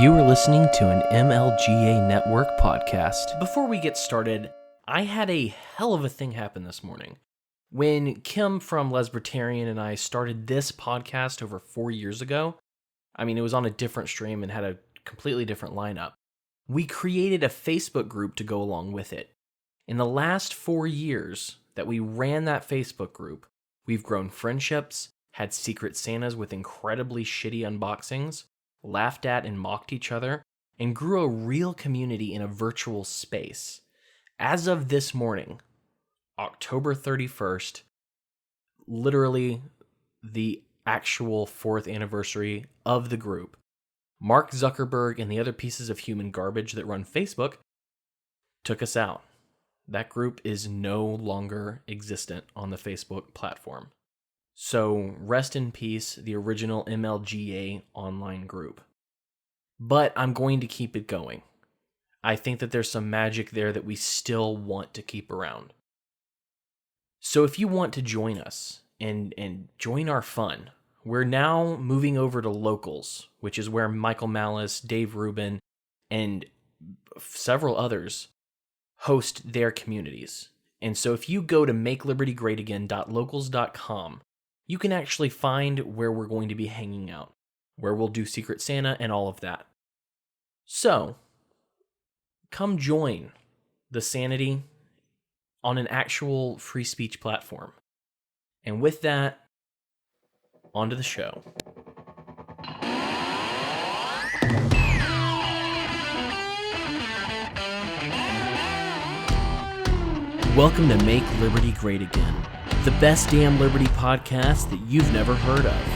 You are listening to an MLGA Network podcast. Before we get started, I had a hell of a thing happen this morning. When Kim from Lesbertarian and I started this podcast over 4 years ago, it was on a different stream and had a completely different lineup. We created a Facebook group to go along with it. In the last 4 years that we ran that Facebook group, we've grown friendships, had Secret Santas with incredibly shitty unboxings, laughed at and mocked each other, and grew a real community in a virtual space. As of this morning, October 31st, literally the actual 4th anniversary of the group, Mark Zuckerberg and the other pieces of human garbage that run Facebook took us out. That group is no longer existent on the Facebook platform. So rest in peace, the original MLGA online group. But I'm going to keep it going. I think that there's some magic there that we still want to keep around. So if you want to join us and join our fun, we're now moving over to Locals, which is where Michael Malice, Dave Rubin, and several others host their communities. And so if you go to makelibertygreatagain.locals.com, you can actually find where we're going to be hanging out, where we'll do Secret Santa and all of that. So, come join the sanity on an actual free speech platform. And with that, on to the show. Welcome to Make Liberty Great Again, the best damn liberty podcast that you've never heard of.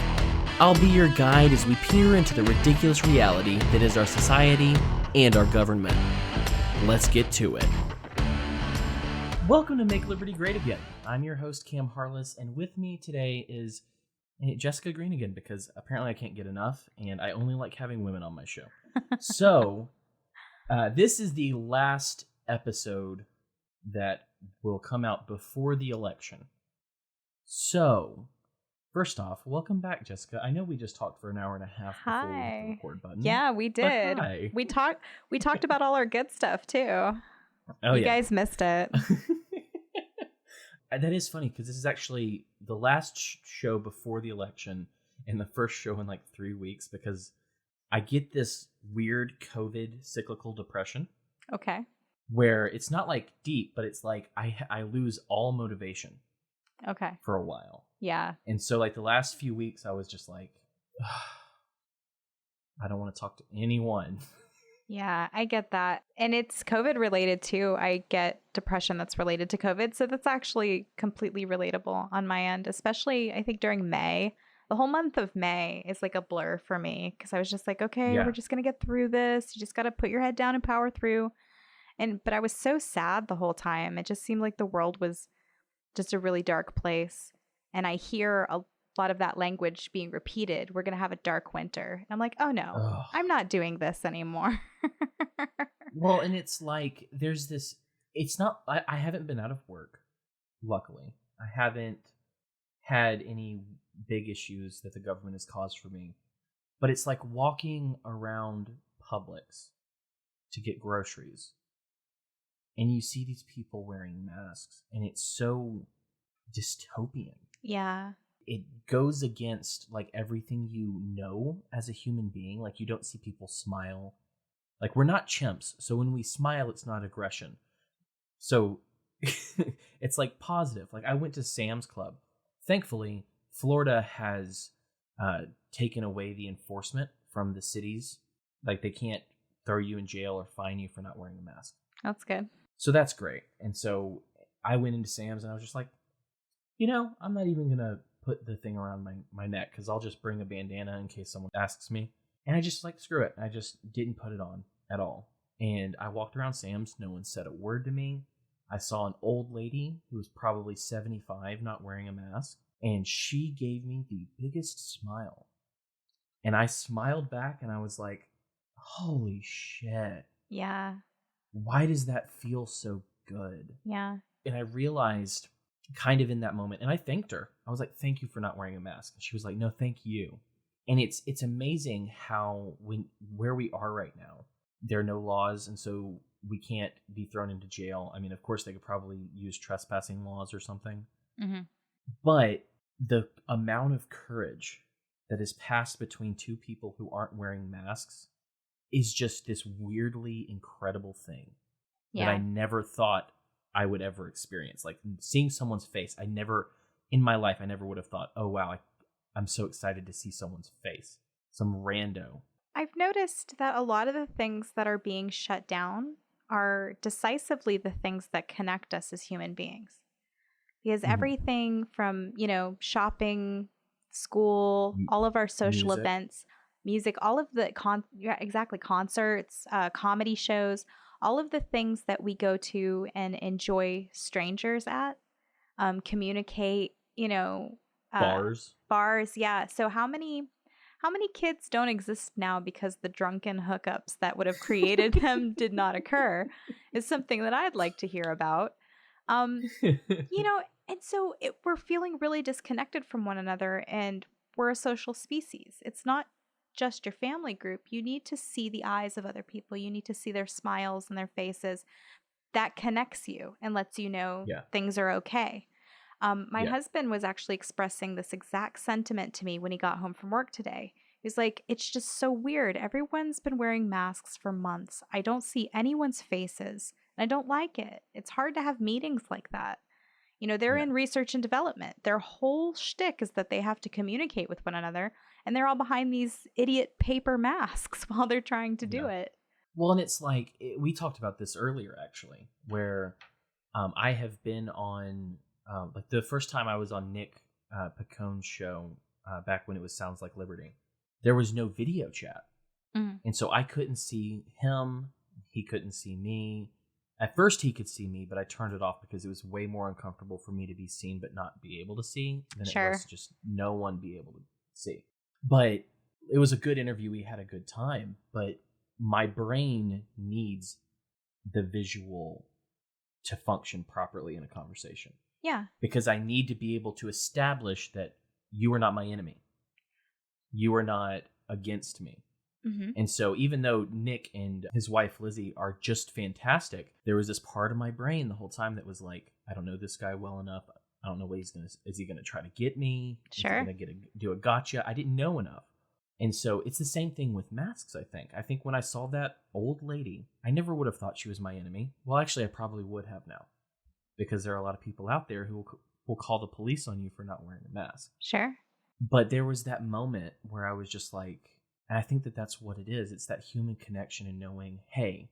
I'll be your guide as we peer into the ridiculous reality that is our society and our government. Let's get to it. Welcome to Make Liberty Great Again. I'm your host, Cam Harless, and with me today is Jessica Green again, because apparently I can't get enough, and I only like having women on my show. So, this is the last episode that will come out before the election. So, first off, welcome back, Jessica. I know we just talked for an hour and a half before we hit the record button. Yeah, we did. Hi. We talked about all our good stuff too. Oh, you guys missed it. That is funny because this is actually the last show before the election and the first show in like 3 weeks because I get this weird COVID cyclical depression. Okay. Where it's not like deep, but it's like I lose all motivation. Okay. For a while. Yeah. And so like the last few weeks I was just like, I don't want to talk to anyone. Yeah, I get that. And it's COVID related too. I get depression that's related to COVID. So that's actually completely relatable on my end, especially I think during May. The whole month of May is like a blur for me because I was just like, okay, we're just going to get through this. You just got to put your head down and power through. But I was so sad the whole time. It just seemed like the world was just a really dark place. And I hear a lot of that language being repeated. We're going to have a dark winter. And I'm like, oh no, I'm not doing this anymore. Well, and it's like, there's this, it's not, I haven't been out of work, luckily. I haven't had any big issues that the government has caused for me. But it's like walking around Publix to get groceries. And you see these people wearing masks, and it's so dystopian. Yeah. It goes against, like, everything you know as a human being. Like, you don't see people smile. Like, we're not chimps, so when we smile, it's not aggression. So, it's, like, positive. Like, I went to Sam's Club. Thankfully, Florida has taken away the enforcement from the cities. Like, they can't throw you in jail or fine you for not wearing a mask. That's good. So that's great. And so I went into Sam's and I was just like, I'm not even going to put the thing around my neck because I'll just bring a bandana in case someone asks me. And I just like, screw it. I just didn't put it on at all. And I walked around Sam's. No one said a word to me. I saw an old lady who was probably 75 not wearing a mask. And she gave me the biggest smile. And I smiled back and I was like, holy shit. Yeah. Why does that feel so good? Yeah. And I realized kind of in that moment, and I thanked her. I was like, thank you for not wearing a mask. And she was like, no, thank you. And it's amazing how where we are right now, there are no laws, and so we can't be thrown into jail. I mean, of course, they could probably use trespassing laws or something. Mm-hmm. But the amount of courage that is passed between two people who aren't wearing masks is just this weirdly incredible thing that I never thought I would ever experience. Like seeing someone's face, in my life, I never would have thought, oh, wow, I'm so excited to see someone's face. Some rando. I've noticed that a lot of the things that are being shut down are decisively the things that connect us as human beings. Because everything from, shopping, school, all of our social events, music, all of the concerts, comedy shows, all of the things that we go to and enjoy strangers at, communicate, bars, yeah. So how many kids don't exist now because the drunken hookups that would have created them did not occur is something that I'd like to hear about. And so we're feeling really disconnected from one another, and we're a social species. It's not just your family group. You need to see the eyes of other people. You need to see their smiles and their faces. That connects you and lets you know things are okay. My husband was actually expressing this exact sentiment to me when he got home from work today. He's like, it's just so weird. Everyone's been wearing masks for months. I don't see anyone's faces. And I don't like it. It's hard to have meetings like that. They're in research and development. Their whole shtick is that they have to communicate with one another, and they're all behind these idiot paper masks while they're trying to do it. Well, and it's like, we talked about this earlier, actually, where I have been on, like the first time I was on Nick Picone's show back when it was Sounds Like Liberty, there was no video chat. Mm-hmm. And so I couldn't see him. He couldn't see me. At first he could see me, but I turned it off because it was way more uncomfortable for me to be seen but not be able to see than it was just no one be able to see. But it was a good interview. We had a good time, but my brain needs the visual to function properly in a conversation. Yeah. Because I need to be able to establish that you are not my enemy. You are not against me. Mm-hmm. And so even though Nick and his wife Lizzie are just fantastic, there was this part of my brain the whole time that was like, I don't know this guy well enough. I don't know what is he going to try to get me? Sure. Is he going to do a gotcha? I didn't know enough. And so it's the same thing with masks, I think. I think when I saw that old lady, I never would have thought she was my enemy. Well, actually, I probably would have now. Because there are a lot of people out there who will call the police on you for not wearing a mask. Sure. But there was that moment where I was just like, and I think that that's what it is. It's that human connection and knowing, hey,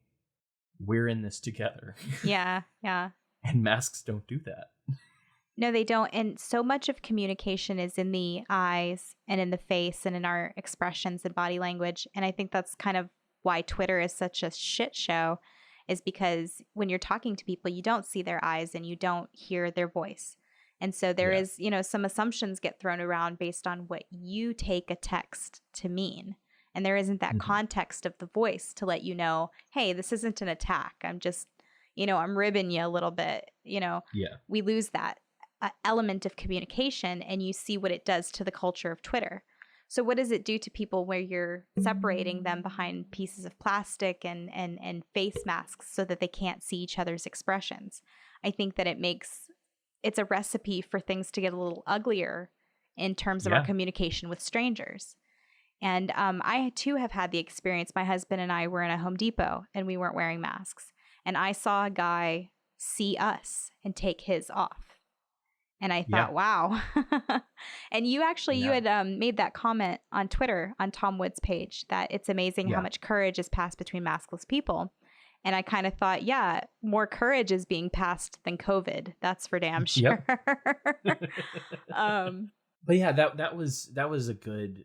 we're in this together. Yeah, yeah. And masks don't do that. No, they don't. And so much of communication is in the eyes and in the face and in our expressions and body language. And I think that's kind of why Twitter is such a shit show, is because when you're talking to people, you don't see their eyes and you don't hear their voice. And so there is, some assumptions get thrown around based on what you take a text to mean. And there isn't that context of the voice to let you know, hey, this isn't an attack. I'm just, I'm ribbing you a little bit. We lose that element of communication, and you see what it does to the culture of Twitter. So what does it do to people where you're separating them behind pieces of plastic and face masks so that they can't see each other's expressions? I think that it's a recipe for things to get a little uglier in terms of our communication with strangers. And I, too, have had the experience. My husband and I were in a Home Depot, and we weren't wearing masks. And I saw a guy see us and take his off. And I thought, wow. And you had made that comment on Twitter, on Tom Wood's page, that it's amazing how much courage is passed between maskless people. And I kind of thought, more courage is being passed than COVID. That's for damn sure. But yeah, that was a good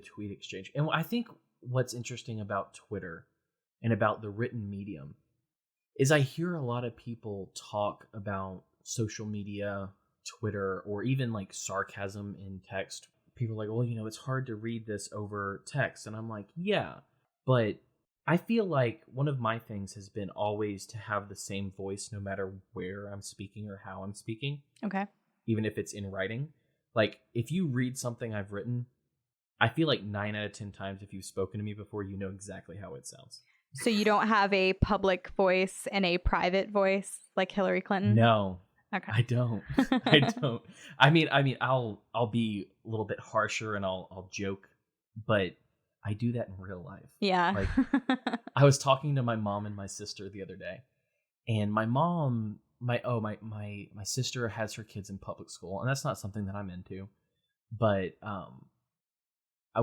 tweet exchange. And I think what's interesting about Twitter and about the written medium is I hear a lot of people talk about social media, Twitter, or even like sarcasm in text. People are like, well, it's hard to read this over text. And I'm like, yeah, but I feel like one of my things has been always to have the same voice no matter where I'm speaking or how I'm speaking. Okay. Even if it's in writing. Like, if you read something I've written, I feel like 9 out of 10 times if you've spoken to me before, you know exactly how it sounds. So you don't have a public voice and a private voice like Hillary Clinton? No, Okay. I don't. I don't. I mean, I'll be a little bit harsher and I'll joke, but I do that in real life. Yeah. Like, I was talking to my mom and my sister the other day, and my mom, my sister has her kids in public school, and that's not something that I'm into. But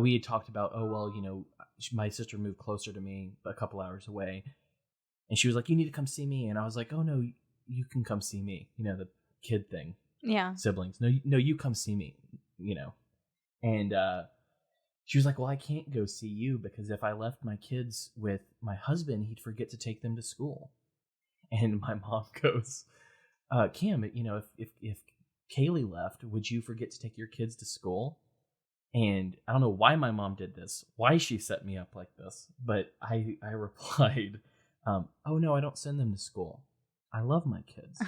we had talked about, oh well, you know, my sister moved closer to me, a couple hours away, and she was like, "You need to come see me," and I was like, "Oh no, you can come see me." You know, the kid thing. Yeah. Siblings. No, you come see me. You know, and she was like, "Well, I can't go see you because if I left my kids with my husband, he'd forget to take them to school." And my mom goes, "Kim, you know, if Kaylee left, would you forget to take your kids to school?" And I don't know why my mom did this, why she set me up like this, but I replied, "Oh no, I don't send them to school. I love my kids."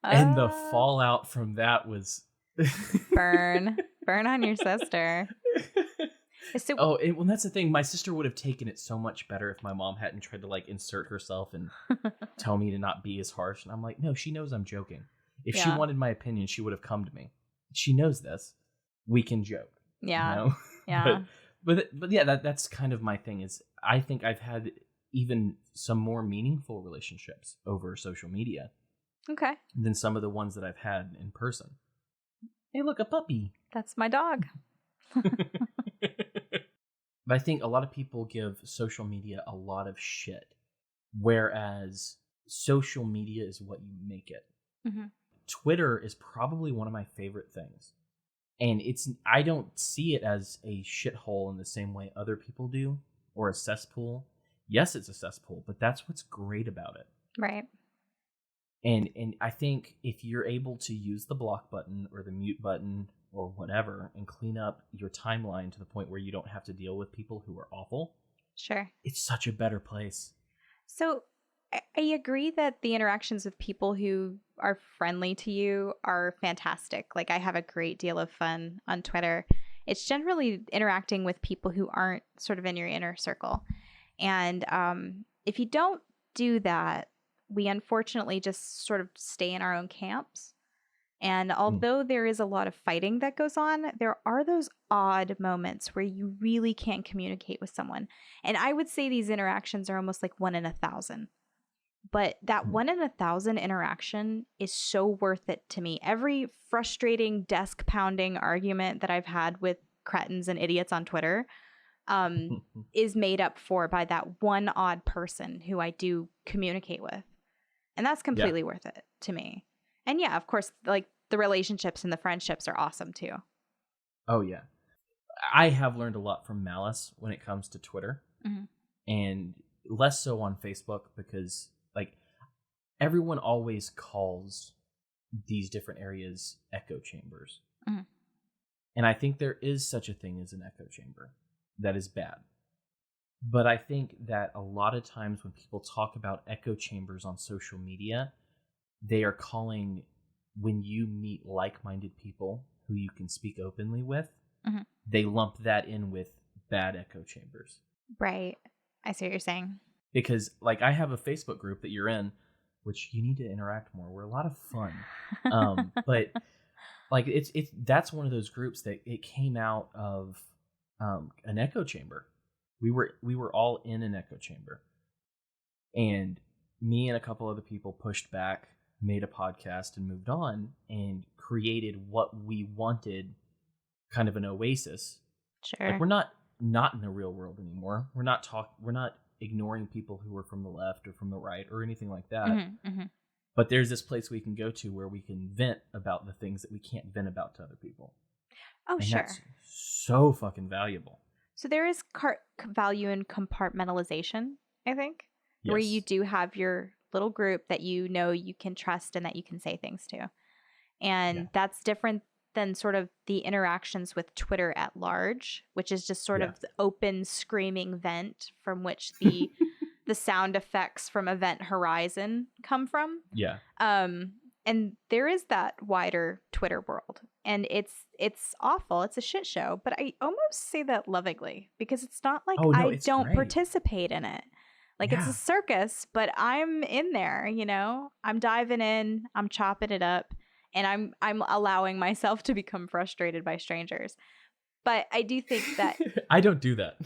And the fallout from that was burn on your sister. So, well, that's the thing. My sister would have taken it so much better if my mom hadn't tried to like insert herself and tell me to not be as harsh. And I'm like, no, she knows I'm joking. If she wanted my opinion, she would have come to me. She knows this. We can joke. Yeah. You know? Yeah. but yeah, that's kind of my thing. Is I think I've had even some more meaningful relationships over social media. Okay. Than some of the ones that I've had in person. Hey, look, a puppy. That's my dog. But I think a lot of people give social media a lot of shit, whereas social media is what you make it. Mm-hmm. Twitter is probably one of my favorite things. And I don't see it as a shithole in the same way other people do, or a cesspool. Yes, it's a cesspool, but that's what's great about it. Right. And I think if you're able to use the block button or the mute button or whatever and clean up your timeline to the point where you don't have to deal with people who are awful, sure, it's such a better place. So I agree that the interactions with people who are friendly to you are fantastic. Like, I have a great deal of fun on Twitter. It's generally interacting with people who aren't sort of in your inner circle. And if you don't do that, we unfortunately just sort of stay in our own camps. And although there is a lot of fighting that goes on, there are those odd moments where you really can't communicate with someone. And I would say these interactions are almost like 1 in 1,000. But that 1 in 1,000 interaction is so worth it to me. Every frustrating desk pounding argument that I've had with cretins and idiots on Twitter is made up for by that one odd person who I do communicate with. And that's completely worth it to me. And yeah, of course, like the relationships and the friendships are awesome too. Oh, yeah. I have learned a lot from Malice when it comes to Twitter. Mm-hmm. And less so on Facebook because, like, everyone always calls these different areas echo chambers. Mm-hmm. And I think there is such a thing as an echo chamber that is bad. But I think that a lot of times when people talk about echo chambers on social media, they are calling, when you meet like-minded people who you can speak openly with, they lump that in with bad echo chambers. Right. I see what you're saying. Because, like, I have a Facebook group that you're in, which you need to interact more. We're a lot of fun. But, like, that's one of those groups that it came out of an echo chamber. We were all in an echo chamber. And me and a couple other people pushed back, made a podcast, and moved on, and created what we wanted, kind of an oasis. Sure. Like, we're not in the real world anymore. We're not ignoring people who are from the left or from the right or anything like that. Mm-hmm. But there's this place we can go to where we can vent about the things that we can't vent about to other people. Oh, and sure. That's so fucking valuable. So there is value in compartmentalization, I think, where you do have your little group that you know you can trust and that you can say things to. And that's different than sort of the interactions with Twitter at large, which is just sort of the open screaming vent from which the sound effects from Event Horizon come from. Yeah. And there is that wider Twitter world, and it's it's awful. It's a shit show. But I almost say that lovingly because it's not like Oh, no, I it's don't great. participate in it. Like it's a Yeah. circus, but I'm in there, you know? I'm diving in, I'm chopping it up, and I'm allowing myself to become frustrated by strangers. But I do think that I don't do that.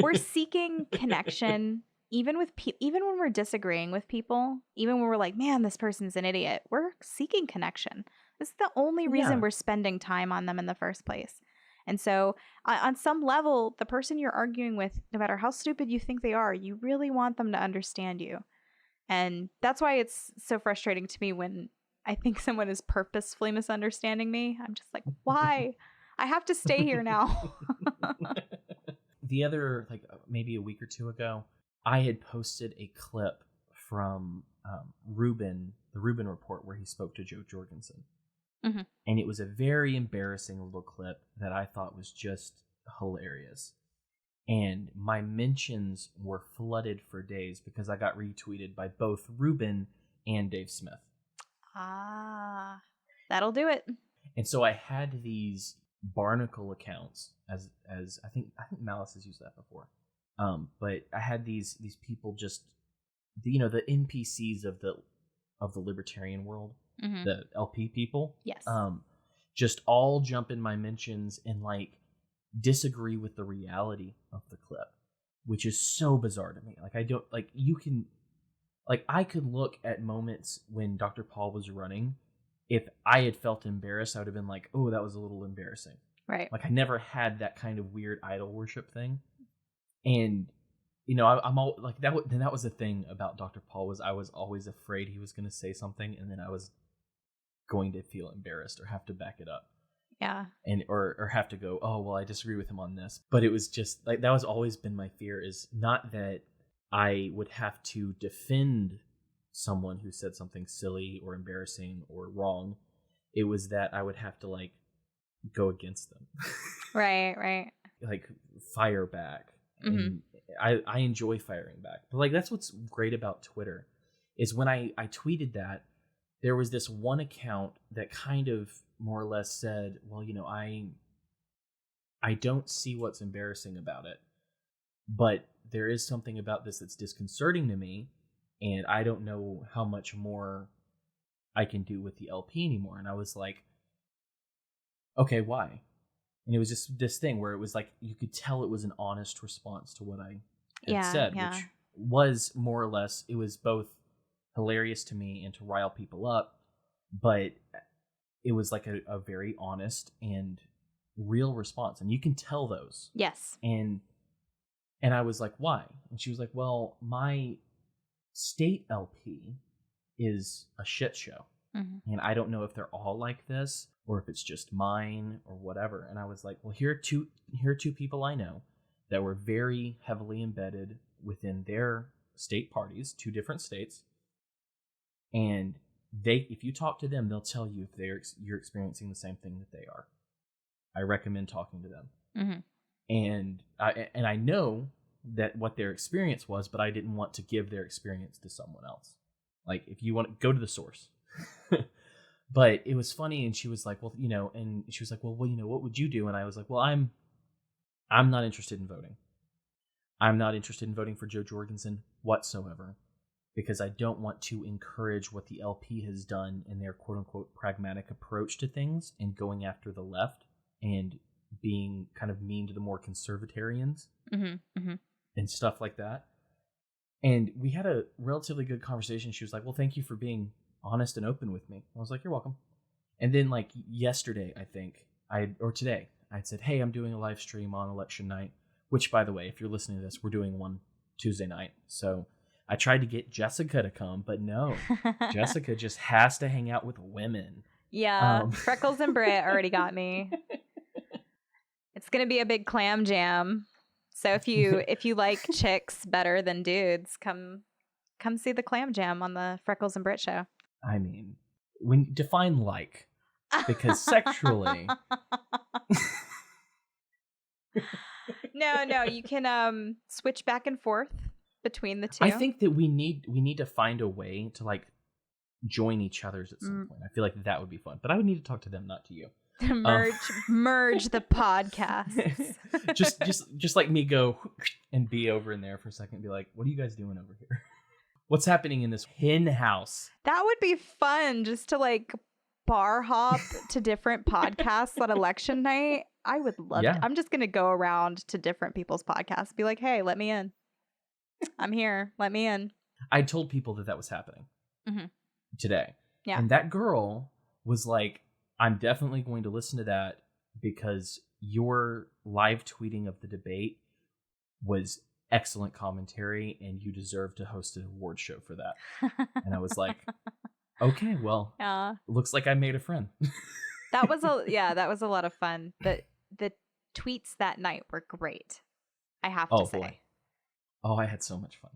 we're seeking connection even with even when we're disagreeing with people, even when we're like, man, this person's an idiot. We're seeking connection. This is the only reason Yeah. we're spending time on them in the first place. And so on some level, the person you're arguing with, no matter how stupid you think they are, you really want them to understand you. And that's why it's so frustrating to me when I think someone is purposefully misunderstanding me. I'm just like, why? I have to stay here now. The other, like maybe a week or two ago, I had posted a clip from Rubin, the Rubin Report, where he spoke to Joe Jorgensen. Mm-hmm. And it was a very embarrassing little clip that I thought was just hilarious. And my mentions were flooded for days because I got retweeted by both Rubin and Dave Smith. Ah, that'll do it. And so I had these barnacle accounts, as I think Malice has used that before. But I had these people just, the NPCs of the libertarian world, Mm-hmm. the LP people. Yes. Just all jump in my mentions and like disagree with the reality of the clip, which is so bizarre to me. Like I don't like you can like I could look at moments when Dr. Paul was running. If I had felt embarrassed, I would have been like, "Oh, that was a little embarrassing." Right. Like I never had that kind of weird idol worship thing, and I'm all like that. Then that was the thing about Dr. Paul was I was always afraid he was going to say something, and then I was going to feel embarrassed or have to back it up. Yeah. And or have to go, oh well, I disagree with him on this. But it was just like that was always been my fear, is not that I would have to defend someone who said something silly or embarrassing or wrong. It was that I would have to like go against them. Right. Like fire back. Mm-hmm. And I enjoy firing back. But like that's what's great about Twitter is when I tweeted that, there was this one account that kind of more or less said, well, I don't see what's embarrassing about it, but there is something about this that's disconcerting to me, and I don't know how much more I can do with the LP anymore. And I was like, okay, why? And it was just this thing where it was like, you could tell it was an honest response to what I had said, which was more or less, it was both hilarious to me and to rile people up, but it was like a very honest and real response, and you can tell those. Yes. And I was like, why? And she was like, well, my state LP is a shit show. Mm-hmm. And I don't know if they're all like this or if it's just mine or whatever. And I was like, well, here are two people I know that were very heavily embedded within their state parties, two different states. And if you talk to them, they'll tell you if you're experiencing the same thing that they are. I recommend talking to them. Mm-hmm. And I know that what their experience was, but I didn't want to give their experience to someone else. Like, if you want to go to the source. But it was funny, and she was like, well, and she was like, well, what would you do? And I was like, well, I'm not interested in voting. I'm not interested in voting for Joe Jorgensen whatsoever, because I don't want to encourage what the LP has done in their quote-unquote pragmatic approach to things and going after the left and being kind of mean to the more conservatarians and stuff like that. And we had a relatively good conversation. She was like, well, thank you for being honest and open with me. I was like, you're welcome. And then like yesterday, I think, or today, I said, hey, I'm doing a live stream on election night, which, by the way, if you're listening to this, we're doing one Tuesday night. So I tried to get Jessica to come, but no, Jessica just has to hang out with women. Yeah, Freckles and Britt already got me. It's gonna be a big clam jam. So if you like chicks better than dudes, come see the clam jam on the Freckles and Britt show. I mean, when define like, because sexually. No, you can switch back and forth between the two. I think that we need to find a way to like join each other's at some point. I feel like that would be fun, but I would need to talk to them, not to you. merge the podcasts. just like me go and be over in there for a second and be like, what are you guys doing over here? What's happening in this hen house? That would be fun, just to like bar hop to different podcasts on election night. I would love it. I'm just going to go around to different people's podcasts, be like, hey, let me in. I'm here. Let me in. I told people that was happening today. Yeah. And that girl was like, I'm definitely going to listen to that because your live tweeting of the debate was excellent commentary and you deserve to host an award show for that. And I was like, okay, well, looks like I made a friend. That was a lot of fun. The tweets that night were great, I have to say. Boy. Oh, I had so much fun.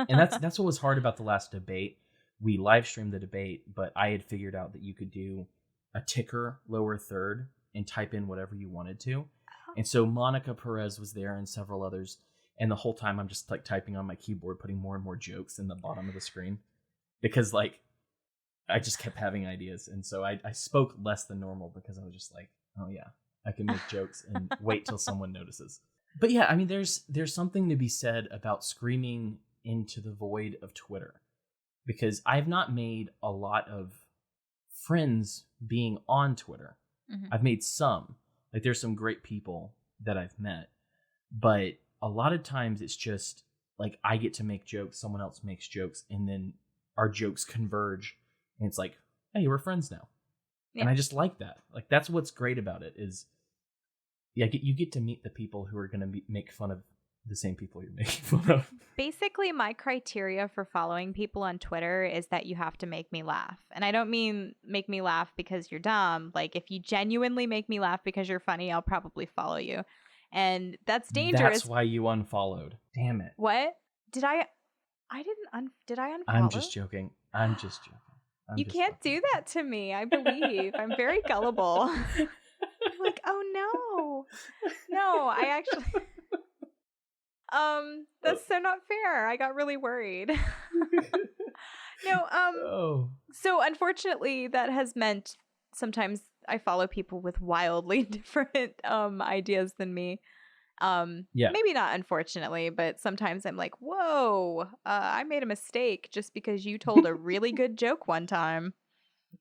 And that's what was hard about the last debate. We live streamed the debate, but I had figured out that you could do a ticker lower third and type in whatever you wanted to. And so Monica Perez was there and several others. And the whole time I'm just like typing on my keyboard, putting more and more jokes in the bottom of the screen because like I just kept having ideas. And so I spoke less than normal because I was just like, oh yeah, I can make jokes and wait till someone notices. But yeah, I mean, there's something to be said about screaming into the void of Twitter because I've not made a lot of friends being on Twitter. I've made some. Like there's some great people that I've met, but a lot of times it's just like I get to make jokes, someone else makes jokes, and then our jokes converge, and it's like, hey, we're friends now. Yeah. And I just like that. Like that's what's great about it is, yeah, you get to meet the people who are going to make fun of the same people you're making fun of. Basically, my criteria for following people on Twitter is that you have to make me laugh. And I don't mean make me laugh because you're dumb. Like if you genuinely make me laugh because you're funny, I'll probably follow you. And that's dangerous. That's why you unfollowed. Damn it. What? Did I unfollow? I'm just joking. You can't do that to me. I believe. I'm very gullible. I'm like, oh no, I actually. That's so not fair. I got really worried. No. So unfortunately, that has meant sometimes I follow people with wildly different ideas than me. Maybe not unfortunately, but sometimes I'm like, whoa, I made a mistake just because you told a really good joke one time.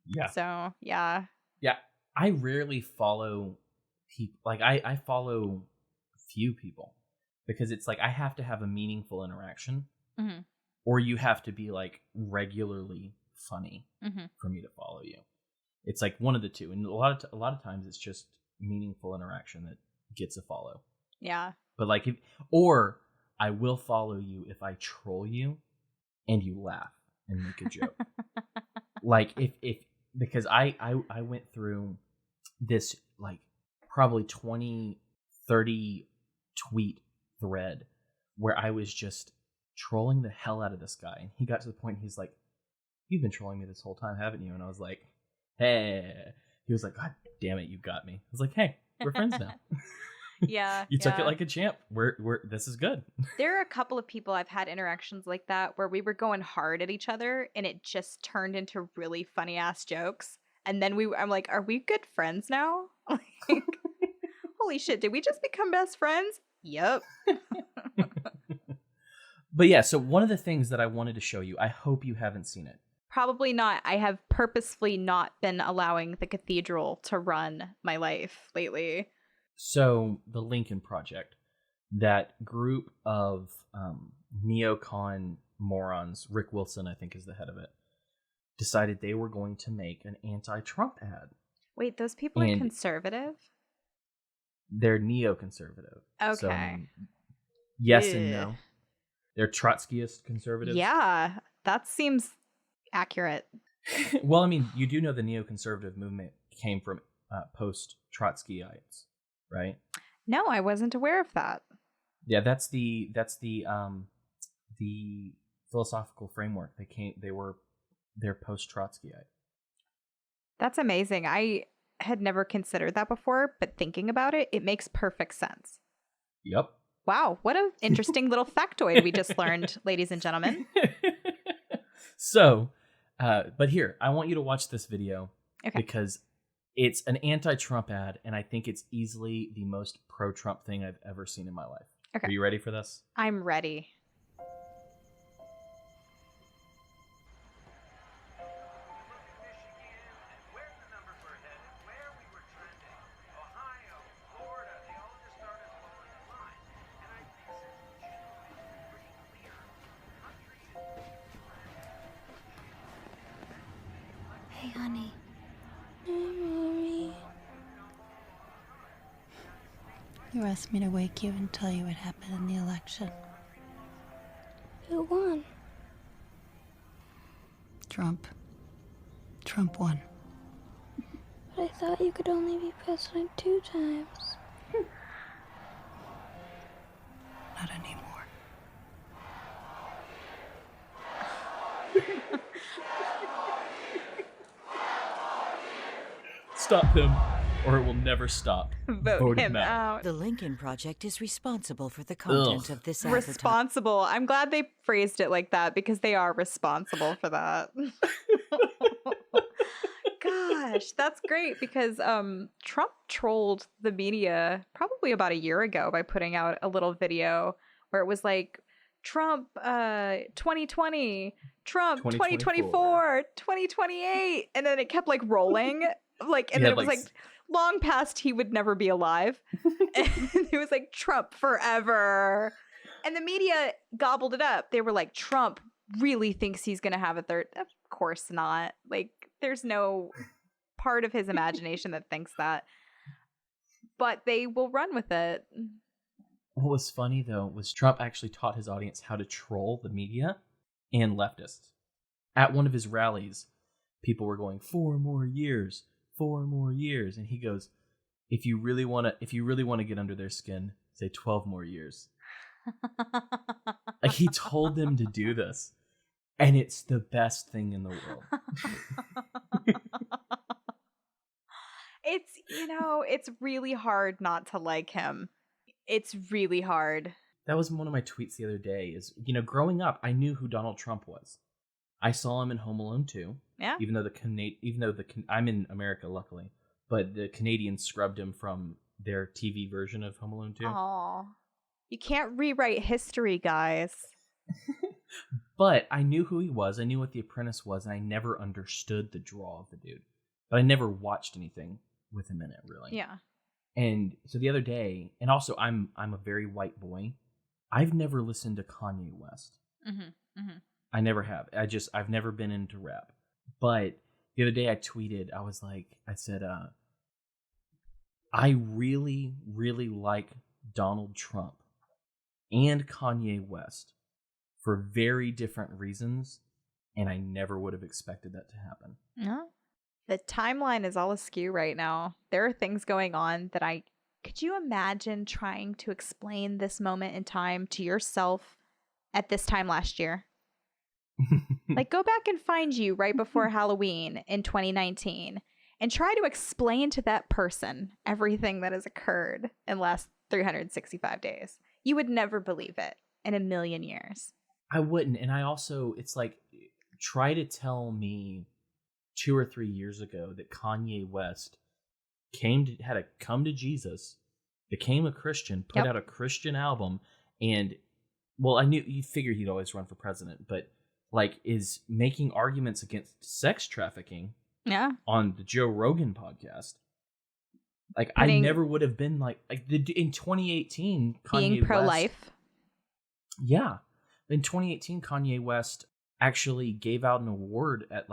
Yeah. So yeah. I rarely follow people. Like I follow few people because it's like I have to have a meaningful interaction, or you have to be like regularly funny for me to follow you. It's like one of the two, and a lot of times it's just meaningful interaction that gets a follow. Yeah. But like or I will follow you if I troll you and you laugh and make a joke. Like if because I went through this like probably 20, 30 tweet thread where I was just trolling the hell out of this guy. And he got to the point he's like, you've been trolling me this whole time, haven't you? And I was like, hey. He was like, God damn it, you got me. I was like, hey, we're friends now. Yeah. You took it like a champ. We're this is good. There are a couple of people I've had interactions like that where we were going hard at each other and it just turned into really funny ass jokes. And then I'm like, are we good friends now? Like, holy shit, did we just become best friends? Yep. But yeah, so one of the things that I wanted to show you, I hope you haven't seen it. Probably not. I have purposefully not been allowing the cathedral to run my life lately. So the Lincoln Project, that group of neocon morons, Rick Wilson, I think is the head of it, decided they were going to make an anti-Trump ad. Wait, those people are conservative? They're neoconservative. Okay. So, yes and no. They're Trotskyist conservatives. Yeah, that seems accurate. Well, I mean, you do know the neoconservative movement came from post-Trotskyites, right? No, I wasn't aware of that. Yeah, that's the philosophical framework. They're post-Trotskyite. That's amazing. I had never considered that before, but thinking about it, it makes perfect sense. Yep. Wow, what an interesting little factoid we just learned, ladies and gentlemen. So, but here, I want you to watch this video because It's an anti-Trump ad, and I think it's easily the most pro-Trump thing I've ever seen in my life. Okay. Are you ready for this? I'm ready. Hey, honey. Mommy. You asked me to wake you and tell you what happened in the election. Who won? Trump. Trump won. But I thought you could only be president 2 times. Not anymore. Stop him, or it will never stop. Vote him out. The Lincoln Project is responsible for the content of this advertisement. Responsible. I'm glad they phrased it like that because they are responsible for that. Gosh, that's great because Trump trolled the media probably about a year ago by putting out a little video where it was like Trump 2020, Trump 2024, 2028, and then it kept like rolling. Like, and then it was like long past he would never be alive. And it was like Trump forever. And the media gobbled it up. They were like, Trump really thinks he's going to have a third. Of course not. Like, there's no part of his imagination that thinks that. But they will run with it. What was funny, though, was Trump actually taught his audience how to troll the media and leftists. At one of his rallies, people were going, 4 more years. 4 more years, and he goes, if you really want to get under their skin, say 12 more years. Like, he told them to do this, and it's the best thing in the world. It's really hard not to like him. It's really hard. That was one of my tweets the other day is, growing up, I knew who Donald Trump was. I saw him in Home Alone 2. Yeah. Even though I'm in America, luckily, but the Canadians scrubbed him from their TV version of Home Alone 2. Aw. You can't rewrite history, guys. But I knew who he was. I knew what The Apprentice was, and I never understood the draw of the dude. But I never watched anything with him in it, really. Yeah. And so the other day, and also I'm a very white boy. I've never listened to Kanye West. Mm-hmm. Mm-hmm. I never have. I've never been into rap. But the other day I tweeted, I said, I really, really like Donald Trump and Kanye West for very different reasons, and I never would have expected that to happen. No. The timeline is all askew right now. There are things going on that could you imagine trying to explain this moment in time to yourself at this time last year? Like, go back and find you right before Halloween in 2019 and try to explain to that person everything that has occurred in the last 365 days. You would never believe it in a million years. I wouldn't. And I also, it's like, try to tell me 2 or 3 years ago that Kanye West had to come to Jesus, became a Christian, put out a Christian album, and, well, you figured he'd always run for president, but is making arguments against sex trafficking on the Joe Rogan podcast. I never would have been in 2018, Kanye being pro-life. West, yeah. In 2018, Kanye West actually gave out an award at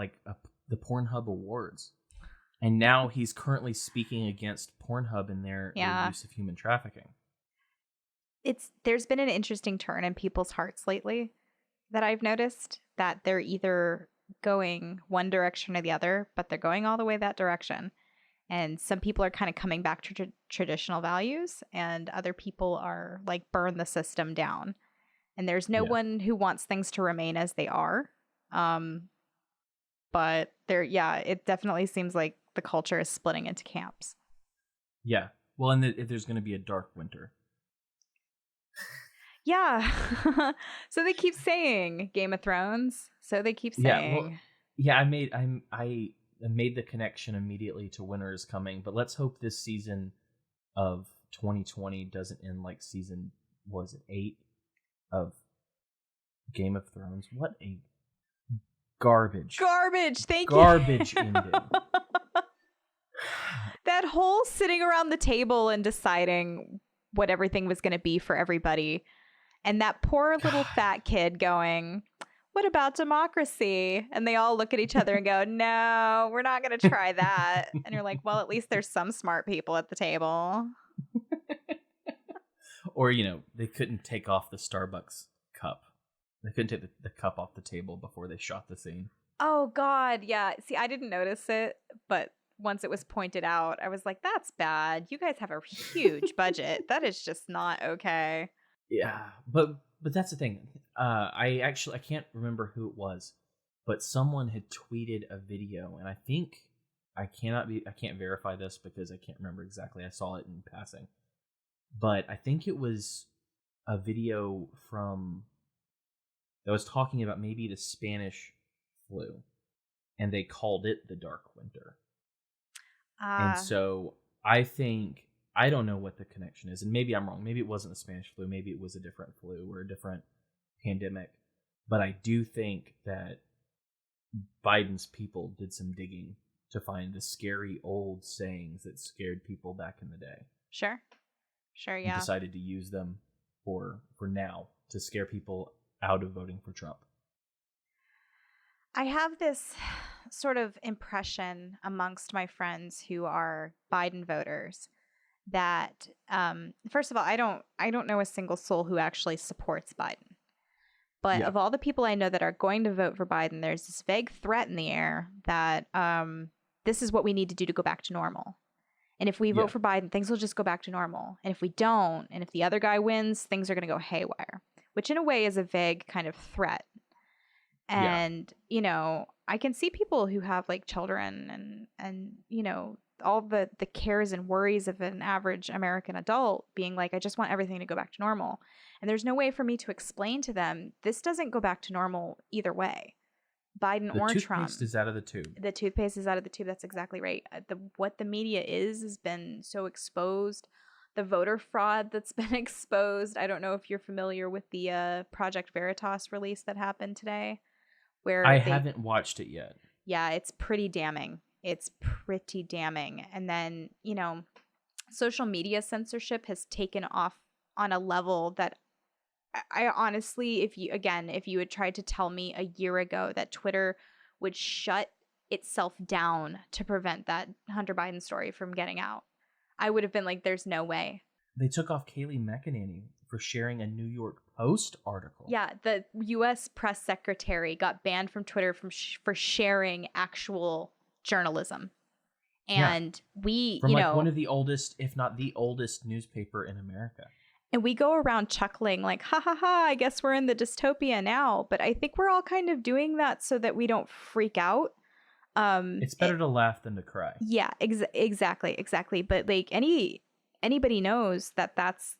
the Pornhub Awards. And now he's currently speaking against Pornhub and their use of human trafficking. There's been an interesting turn in people's hearts lately that I've noticed, that they're either going one direction or the other, but they're going all the way that direction. And some people are kind of coming back to traditional values, and other people are like, burn the system down. And there's no one who wants things to remain as they are. But it definitely seems like the culture is splitting into camps. Yeah. Well, and there's going to be a dark winter. Yeah. So they keep saying Game of Thrones. So they keep saying. Yeah. Well, yeah. made the connection immediately to winter is coming, but let's hope this season of 2020 doesn't end like season, was it 8 of Game of Thrones? What a garbage Thank garbage you. ending. That whole sitting around the table and deciding what everything was going to be for everybody. And that poor little fat kid going, what about democracy? And they all look at each other and go, no, we're not going to try that. And you're like, well, at least there's some smart people at the table. Or, they couldn't take off the Starbucks cup. They couldn't take the cup off the table before they shot the scene. Oh, God. Yeah. See, I didn't notice it, but once it was pointed out, I was like, that's bad. You guys have a huge budget. That is just not okay. Yeah, but that's the thing. I can't remember who it was, but someone had tweeted a video, and I think I can't verify this because I can't remember exactly. I saw it in passing, but I think it was a video that was talking about maybe the Spanish flu, and they called it the Dark Winter. And so I don't know what the connection is, and maybe I'm wrong. Maybe it wasn't the Spanish flu. Maybe it was a different flu or a different pandemic. But I do think that Biden's people did some digging to find the scary old sayings that scared people back in the day. Sure, yeah. And decided to use them for now to scare people out of voting for Trump. I have this sort of impression amongst my friends who are Biden voters that, first of all, I don't know a single soul who actually supports Biden. But of all the people I know that are going to vote for Biden, there's this vague threat in the air that this is what we need to do to go back to normal. And if we vote for Biden, things will just go back to normal. And if we don't, and if the other guy wins, things are going to go haywire, which in a way is a vague kind of threat. And, I can see people who have like children and all the cares and worries of an average American adult being like, I just want everything to go back to normal. And there's no way for me to explain to them, this doesn't go back to normal either way. Biden or Trump. The toothpaste is out of the tube. The toothpaste is out of the tube. That's exactly right. What the media has been so exposed. The voter fraud that's been exposed. I don't know if you're familiar with the Project Veritas release that happened today. Where I haven't watched it yet. Yeah, it's pretty damning. And then, social media censorship has taken off on a level that I honestly, if you had tried to tell me a year ago that Twitter would shut itself down to prevent that Hunter Biden story from getting out, I would have been like, there's no way. They took off Kayleigh McEnany for sharing a New York Post article. Yeah, the U.S. press secretary got banned from Twitter for sharing actual journalism. And we, from one of the oldest, if not the oldest newspaper in America. And we go around chuckling like, ha ha ha, I guess we're in the dystopia now. But I think we're all kind of doing that so that we don't freak out. It's better to laugh than to cry. Yeah, exactly. But like anybody knows that's,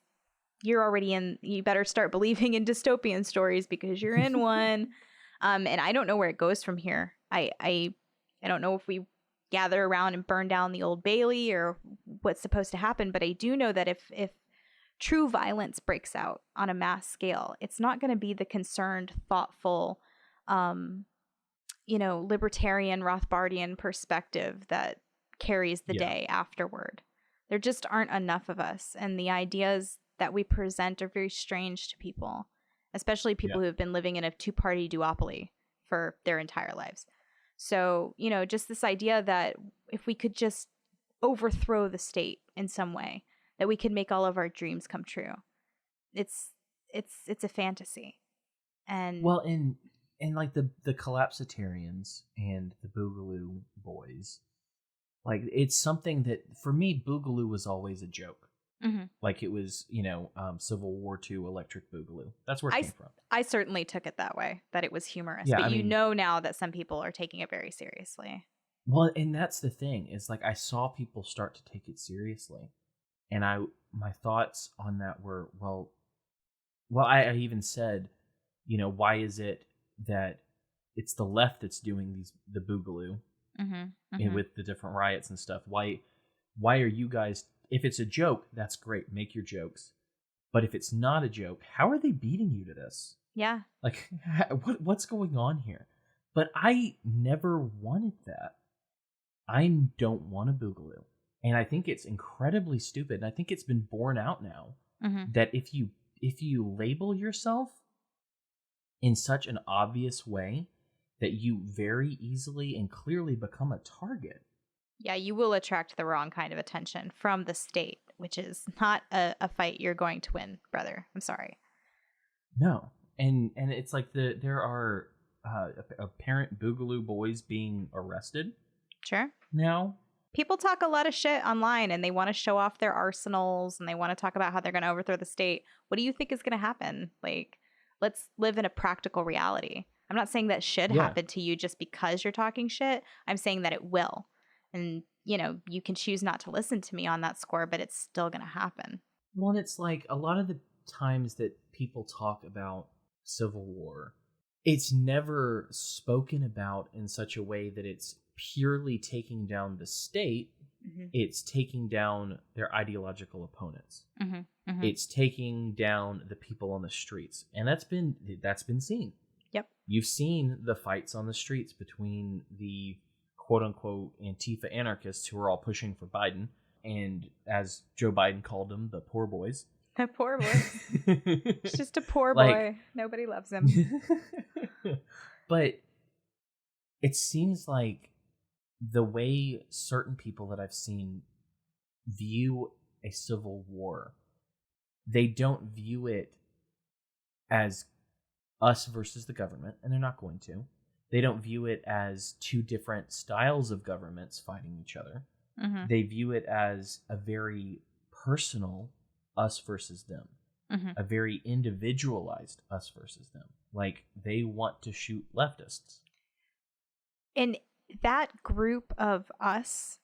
you're already in, you better start believing in dystopian stories because you're in one. And I don't know where it goes from here. I don't know if we gather around and burn down the Old Bailey or what's supposed to happen. But I do know that if true violence breaks out on a mass scale, it's not going to be the concerned, thoughtful, libertarian Rothbardian perspective that carries the day afterward. There just aren't enough of us. And the ideas that we present are very strange to people, especially people who have been living in a two-party duopoly for their entire lives. So, just this idea that if we could just overthrow the state in some way, that we could make all of our dreams come true. It's a fantasy. And well, and like the collapsitarians and the Boogaloo boys, like it's something that for me, Boogaloo was always a joke. Mm-hmm. Like it was, Civil War II electric Boogaloo. That's where it came from. I certainly took it that way, that it was humorous. Yeah, but now that some people are taking it very seriously. Well, and that's the thing, is like I saw people start to take it seriously. And my thoughts on that were, well, I even said, why is it that it's the left that's doing the Boogaloo and with the different riots and stuff. Why are you guys, if it's a joke, that's great, make your jokes. But if it's not a joke, how are they beating you to this? Yeah. Like, what's going on here? But I never wanted that. I don't want a boogaloo. And I think it's incredibly stupid. And I think it's been borne out now that if you label yourself in such an obvious way, that you very easily and clearly become a target. Yeah, you will attract the wrong kind of attention from the state, which is not a fight you're going to win, brother. I'm sorry. No. And it's like there are apparent boogaloo boys being arrested. Sure. Now. People talk a lot of shit online and they want to show off their arsenals and they want to talk about how they're going to overthrow the state. What do you think is going to happen? Like, let's live in a practical reality. I'm not saying that should happen to you just because you're talking shit. I'm saying that it will. And, you know, you can choose not to listen to me on that score, but it's still going to happen. Well, and it's like a lot of the times that people talk about civil war, it's never spoken about in such a way that it's purely taking down the state. It's taking down their ideological opponents. It's taking down the people on the streets. And that's been seen. Yep. You've seen the fights on the streets between the quote-unquote Antifa anarchists who are all pushing for Biden, and as Joe Biden called them, the poor boys. The poor boy. It's just a poor boy. Nobody loves him. But it seems like the way certain people that I've seen view a civil war, they don't view it as us versus the government, and they're not going to. They don't view it as two different styles of governments fighting each other. They view it as a very personal us versus them, a very individualized us versus them. Like, they want to shoot leftists. And that group of us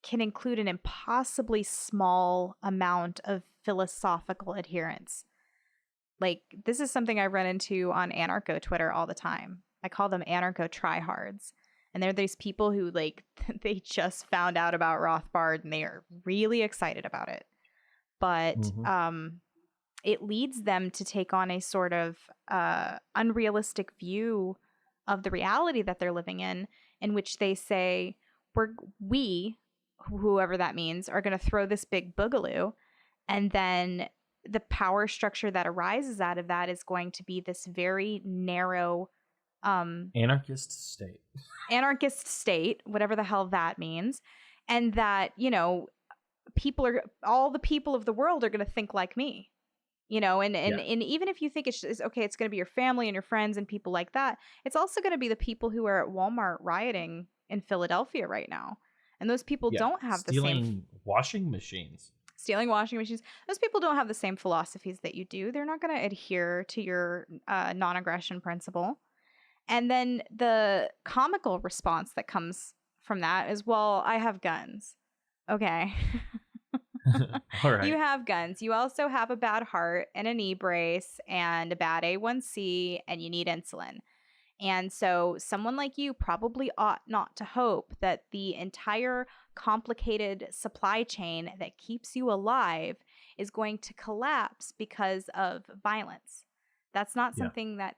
can include an impossibly small amount of philosophical adherence. Like, this is something I run into on anarcho Twitter all the time. I call them anarcho tryhards. And they're these people who, like, they just found out about Rothbard and they are really excited about it. But it leads them to take on a sort of unrealistic view of the reality that they're living in which they say, we, whoever that means, are going to throw this big boogaloo. And then the power structure that arises out of that is going to be this very narrow anarchist state, whatever the hell that means. And that, you know, all the people of the world are going to think like me, you know, and even if you think it's okay, it's going to be your family and your friends and people like that, it's also going to be the people who are at Walmart rioting in Philadelphia right now. And those people don't have stealing washing machines. Those people don't have the same philosophies that you do. They're not going to adhere to your non-aggression principle. And then the comical response that comes from that is, well, I have guns. Okay. All right. You have guns. You also have a bad heart and a knee brace and a bad A1C, and you need insulin. And so someone like you probably ought not to hope that the entire complicated supply chain that keeps you alive is going to collapse because of violence. That's not something that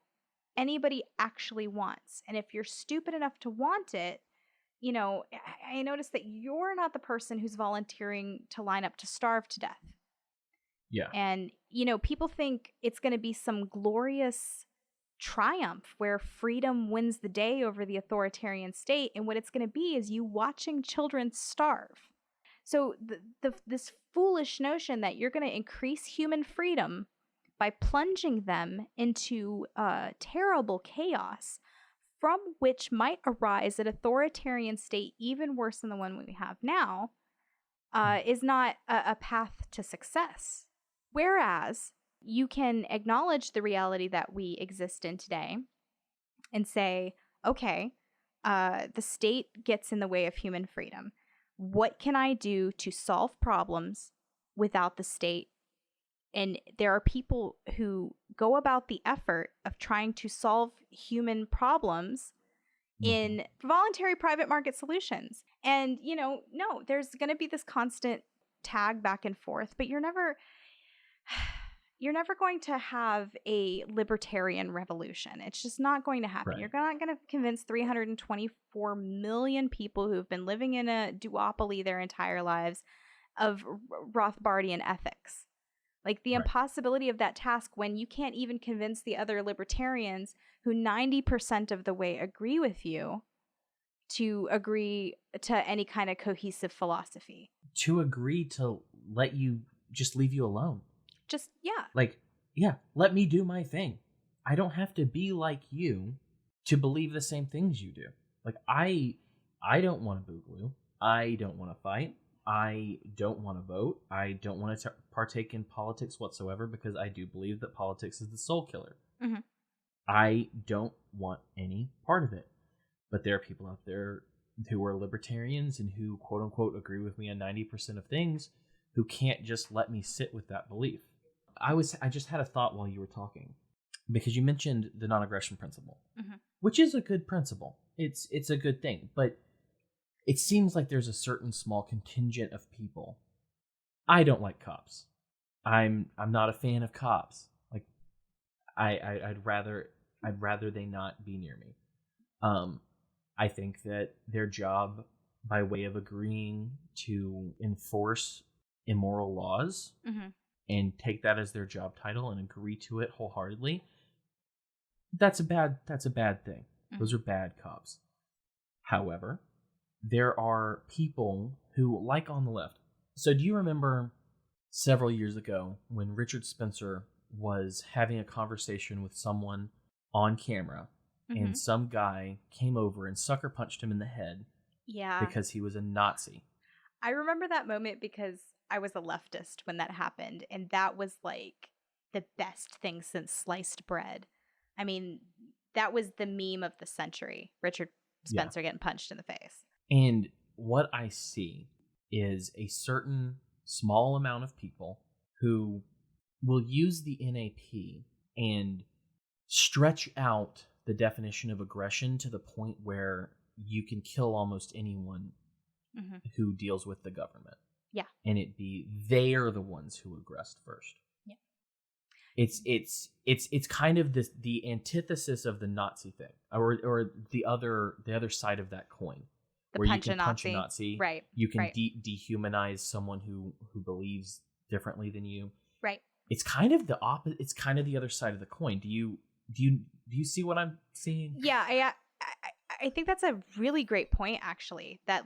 anybody actually wants. And if you're stupid enough to want it, you know, I noticed that you're not the person who's volunteering to line up to starve to death. Yeah. And, you know, people think it's going to be some glorious triumph where freedom wins the day over the authoritarian state. And what it's going to be is you watching children starve. So this foolish notion that you're going to increase human freedom by plunging them into terrible chaos from which might arise an authoritarian state even worse than the one we have now is not a path to success. Whereas you can acknowledge the reality that we exist in today and say, okay, the state gets in the way of human freedom. What can I do to solve problems without the state? And there are people who go about the effort of trying to solve human problems in voluntary private market solutions. And, no, there's going to be this constant tag back and forth, but you're never going to have a libertarian revolution. It's just not going to happen. Right. You're not going to convince 324 million people who've been living in a duopoly their entire lives of Rothbardian ethics. Like the impossibility of that task when you can't even convince the other libertarians who 90% of the way agree with you to agree to any kind of cohesive philosophy. To agree to let you just leave you alone. Just, yeah. Like, yeah, let me do my thing. I don't have to be like you to believe the same things you do. Like, I don't want to boogaloo. I don't want to fight. I don't want to vote. I don't want to partake in politics whatsoever because I do believe that politics is the soul killer. Mm-hmm. I don't want any part of it. But there are people out there who are libertarians and who, quote unquote, agree with me on 90% of things who can't just let me sit with that belief. I just had a thought while you were talking because you mentioned the non-aggression principle, which is a good principle. It's a good thing, but it seems like there's a certain small contingent of people. I don't like cops. I'm not a fan of cops. Like I'd rather they not be near me. I think that their job, by way of agreeing to enforce immoral laws and take that as their job title and agree to it wholeheartedly, that's a bad thing. Those are bad cops. However, there are people who, like on the left. So do you remember several years ago when Richard Spencer was having a conversation with someone on camera and some guy came over and sucker punched him in the head because he was a Nazi? I remember that moment because I was a leftist when that happened, and that was like the best thing since sliced bread. I mean, that was the meme of the century, Richard Spencer getting punched in the face. And what I see is a certain small amount of people who will use the NAP and stretch out the definition of aggression to the point where you can kill almost anyone who deals with the government. Yeah. And they are the ones who aggressed first. Yeah. It's kind of the antithesis of the Nazi thing, or the other side of that coin. Where you can punch a Nazi, right? You can dehumanize someone who believes differently than you, right? It's kind of the opposite. It's kind of the other side of the coin. Do you see what I'm seeing? Yeah, I think that's a really great point, actually. That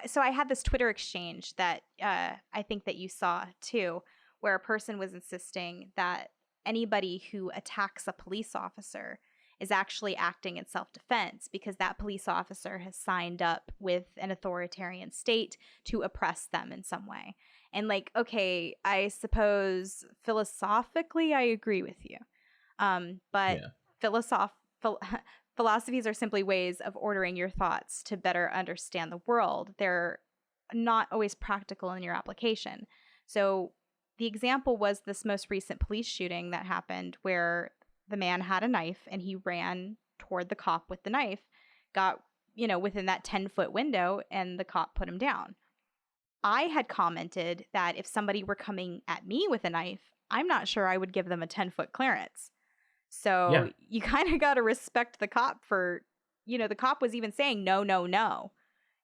so I had this Twitter exchange that I think that you saw too, where a person was insisting that anybody who attacks a police officer is actually acting in self-defense because that police officer has signed up with an authoritarian state to oppress them in some way. And okay, I suppose philosophically I agree with you. But philosophies are simply ways of ordering your thoughts to better understand the world. They're not always practical in your application. So the example was this most recent police shooting that happened where the man had a knife and he ran toward the cop with the knife, got, within that 10-foot window, and the cop put him down. I had commented that if somebody were coming at me with a knife, I'm not sure I would give them a 10-foot clearance. So you kind of got to respect the cop for, the cop was even saying, no, no, no,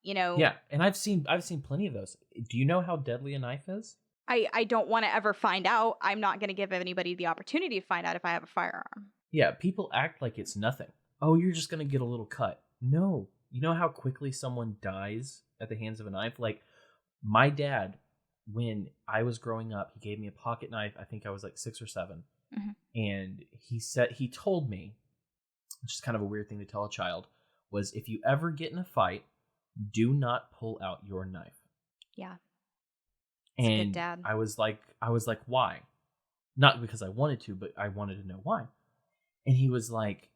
Yeah. And I've seen plenty of those. Do you know how deadly a knife is? I don't want to ever find out. I'm not going to give anybody the opportunity to find out if I have a firearm. Yeah, people act like it's nothing. Oh, you're just going to get a little cut. No. You know how quickly someone dies at the hands of a knife? Like, my dad, when I was growing up, he gave me a pocket knife. I think I was like 6 or 7. And he told me, which is kind of a weird thing to tell a child, was if you ever get in a fight, do not pull out your knife. Yeah. And a good dad. I was like, why? Not because I wanted to, but I wanted to know why. And he was like,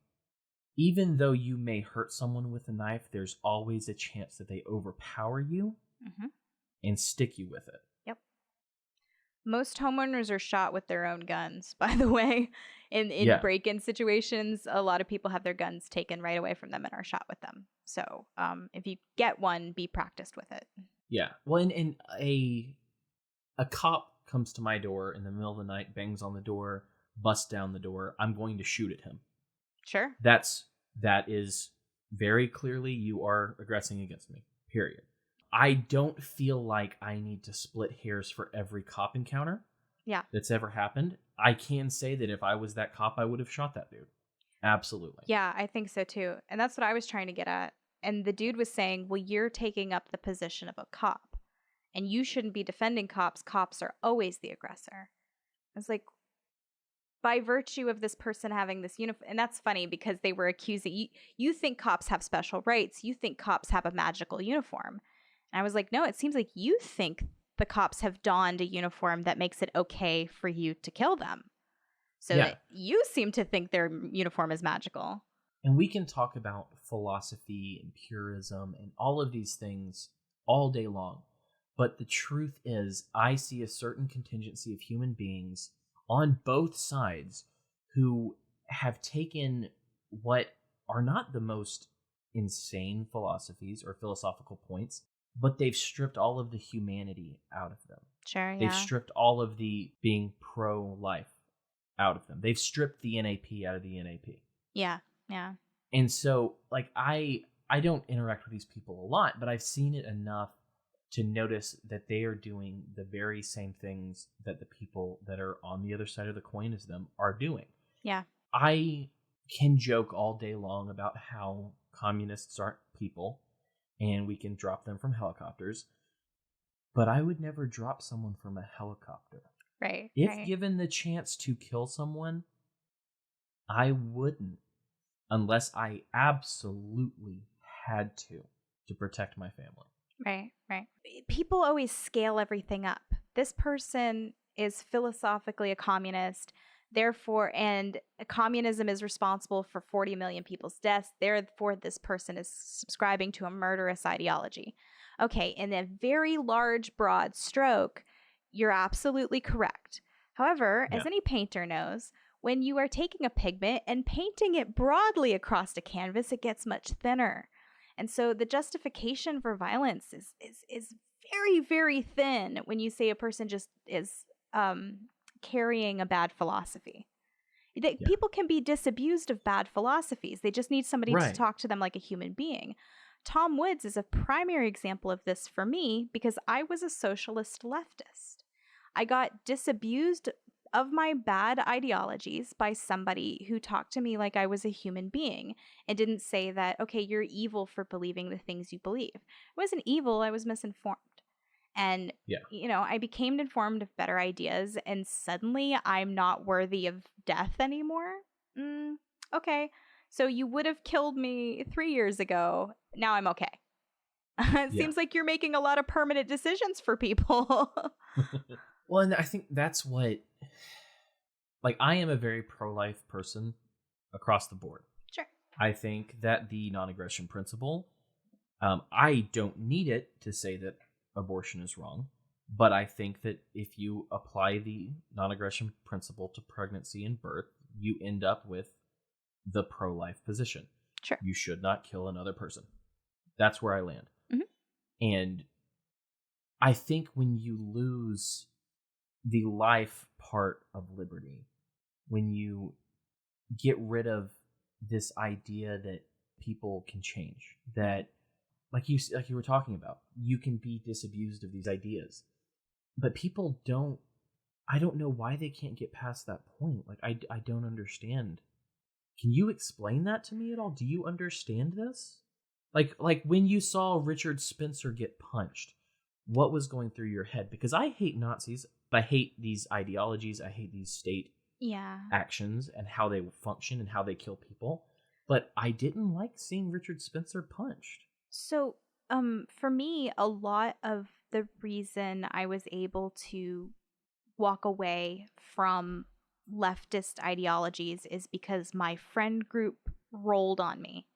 even though you may hurt someone with a knife, there's always a chance that they overpower you and stick you with it. Yep. Most homeowners are shot with their own guns, by the way. In break-in situations, a lot of people have their guns taken right away from them and are shot with them. So if you get one, be practiced with it. Yeah. Well, and a cop comes to my door in the middle of the night, bangs on the door, busts down the door. I'm going to shoot at him. Sure. That is very clearly you are aggressing against me. Period. I don't feel like I need to split hairs for every cop encounter that's ever happened. I can say that if I was that cop, I would have shot that dude. Absolutely. Yeah, I think so too. And that's what I was trying to get at. And the dude was saying, well, you're taking up the position of a cop and you shouldn't be defending cops. Cops are always the aggressor. I was like, by virtue of this person having this uniform, and that's funny because they were accusing you think cops have special rights. You think cops have a magical uniform. And I was like, no, it seems like you think the cops have donned a uniform that makes it okay for you to kill them. So you seem to think their uniform is magical. And we can talk about philosophy and purism and all of these things all day long. But the truth is, I see a certain contingency of human beings on both sides who have taken what are not the most insane philosophies or philosophical points, but they've stripped all of the humanity out of them. Sure, yeah. They've stripped all of the being pro-life out of them. They've stripped the NAP out of the NAP. Yeah, yeah. And so, like, I don't interact with these people a lot, but I've seen it enough to notice that they are doing the very same things that the people that are on the other side of the coin as them are doing. Yeah. I can joke all day long about how communists aren't people and we can drop them from helicopters, but I would never drop someone from a helicopter. Right. If given the chance to kill someone, I wouldn't unless I absolutely had to protect my family. Right. People always scale everything up. This person is philosophically a communist, therefore, and communism is responsible for 40 million people's deaths. Therefore, this person is subscribing to a murderous ideology. Okay, in a very large, broad stroke, you're absolutely correct. However, as any painter knows, when you are taking a pigment and painting it broadly across a canvas, it gets much thinner. And so the justification for violence is very, very thin when you say a person just is carrying a bad philosophy. People can be disabused of bad philosophies. They just need somebody to talk to them like a human being. Tom Woods is a primary example of this for me because I was a socialist leftist. I got disabused of my bad ideologies by somebody who talked to me like I was a human being and didn't say that, okay, you're evil for believing the things you believe. I wasn't evil, I was misinformed. And, I became informed of better ideas and suddenly I'm not worthy of death anymore. Okay, so you would have killed me 3 years ago. Now I'm okay. It seems like you're making a lot of permanent decisions for people. Well, and I think that's what, like, I am a very pro-life person across the board. Sure. I think that the non-aggression principle, I don't need it to say that abortion is wrong, but I think that if you apply the non-aggression principle to pregnancy and birth, you end up with the pro-life position. Sure. You should not kill another person. That's where I land. Mm-hmm. And I think when you lose the life part of liberty, when you get rid of this idea that people can change, that like you were talking about, you can be disabused of these ideas, but people don't. I don't know why they can't get past that point. Like I don't understand. Can you explain that to me at all? Do you understand this? Like when you saw Richard Spencer get punched, what was going through your head? Because I hate Nazis. I hate these ideologies. I hate these state actions and how they function and how they kill people. But I didn't like seeing Richard Spencer punched. So, for me, a lot of the reason I was able to walk away from leftist ideologies is because my friend group rolled on me.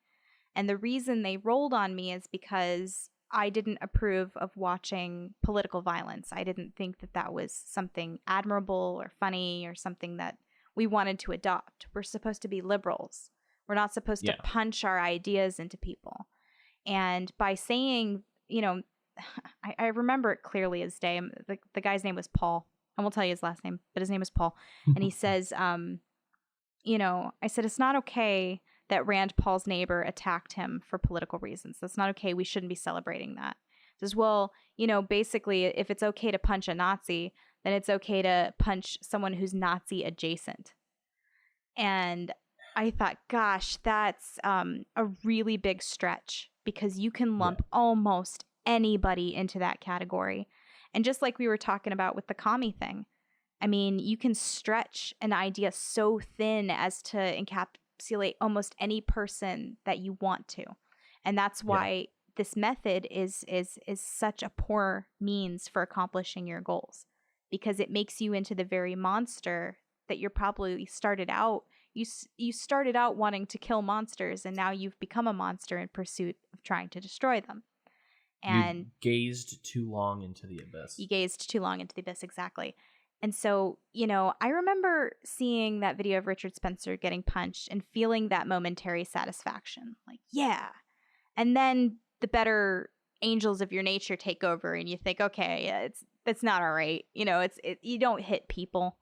And the reason they rolled on me is because I didn't approve of watching political violence. I didn't think that that was something admirable or funny or something that we wanted to adopt. We're supposed to be liberals. We're not supposed to punch our ideas into people. And by saying, I remember it clearly as day. The guy's name was Paul. I won't tell you his last name, but his name is Paul. And he says, I said, it's not okay that Rand Paul's neighbor attacked him for political reasons. That's not okay. We shouldn't be celebrating that. He says, well, basically, if it's okay to punch a Nazi, then it's okay to punch someone who's Nazi adjacent. And I thought, gosh, that's a really big stretch, because you can lump almost anybody into that category. And just like we were talking about with the commie thing, I mean, you can stretch an idea so thin as to encapsulate almost any person that you want to. And that's why this method is such a poor means for accomplishing your goals, because it makes you into the very monster that you're probably started out. You started out wanting to kill monsters, and now you've become a monster in pursuit of trying to destroy them. And you gazed too long into the abyss. You gazed too long into the abyss, exactly. And so, I remember seeing that video of Richard Spencer getting punched and feeling that momentary satisfaction. Like, yeah. And then the better angels of your nature take over, and you think, okay, it's not all right. You don't hit people.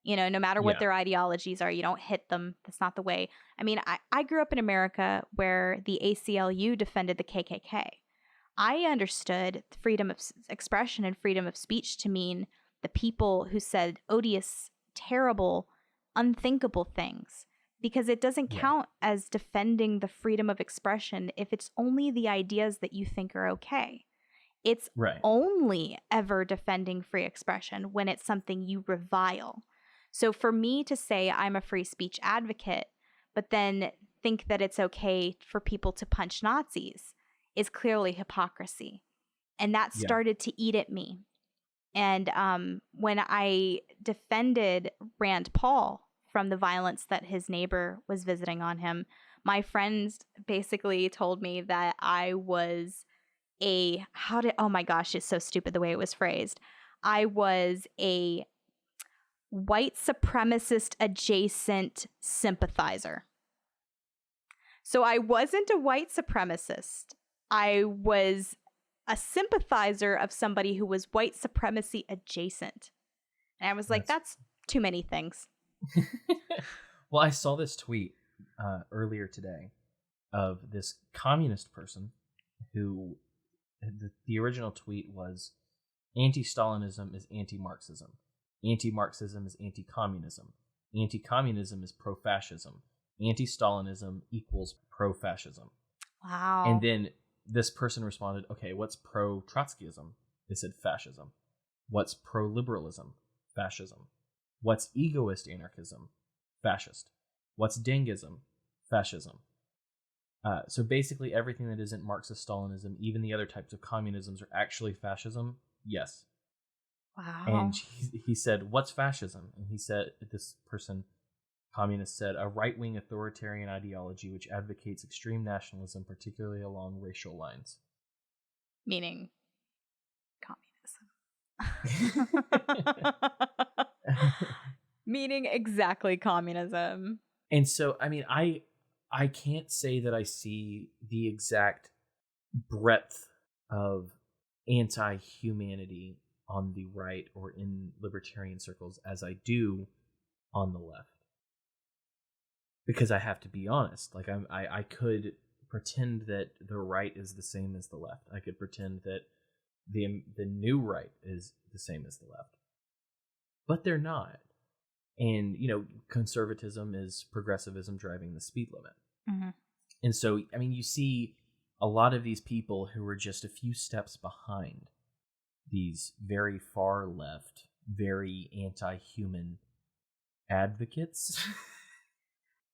No matter what their ideologies are, you don't hit them. That's not the way. I mean, I grew up in America where the ACLU defended the KKK. I understood freedom of expression and freedom of speech to mean the people who said odious, terrible, unthinkable things, because it doesn't count as defending the freedom of expression if it's only the ideas that you think are okay. It's only ever defending free expression when it's something you revile. So for me to say I'm a free speech advocate, but then think that it's okay for people to punch Nazis is clearly hypocrisy. And that started to eat at me. And when I defended Rand Paul from the violence that his neighbor was visiting on him, my friends basically told me that I was oh my gosh, it's so stupid the way it was phrased. I was a white supremacist adjacent sympathizer. So I wasn't a white supremacist. I was a sympathizer of somebody who was white supremacy adjacent. And I was like, that's too many things. Well, I saw this tweet earlier today of this communist person who, the original tweet was, anti-Stalinism is anti-Marxism. Anti-Marxism is anti-communism. Anti-communism is pro-fascism. Anti-Stalinism equals pro-fascism. Wow. And then this person responded, okay, what's pro-Trotskyism? They said fascism. What's pro-liberalism? Fascism. What's egoist anarchism? Fascist. What's Dengism? Fascism. So basically everything that isn't Marxist-Stalinism, even the other types of communisms, are actually fascism? Yes. Wow. And he said, what's fascism? And he said, this person, communist, said, a right-wing authoritarian ideology which advocates extreme nationalism, particularly along racial lines. Meaning communism. Meaning exactly communism. And so, I mean, I can't say that I see the exact breadth of anti-humanity on the right or in libertarian circles as I do on the left. Because I have to be honest, like I could pretend that the right is the same as the left. I could pretend that the new right is the same as the left. But they're not. And, conservatism is progressivism driving the speed limit. Mm-hmm. And so, I mean, you see a lot of these people who are just a few steps behind these very far left, very anti-human advocates.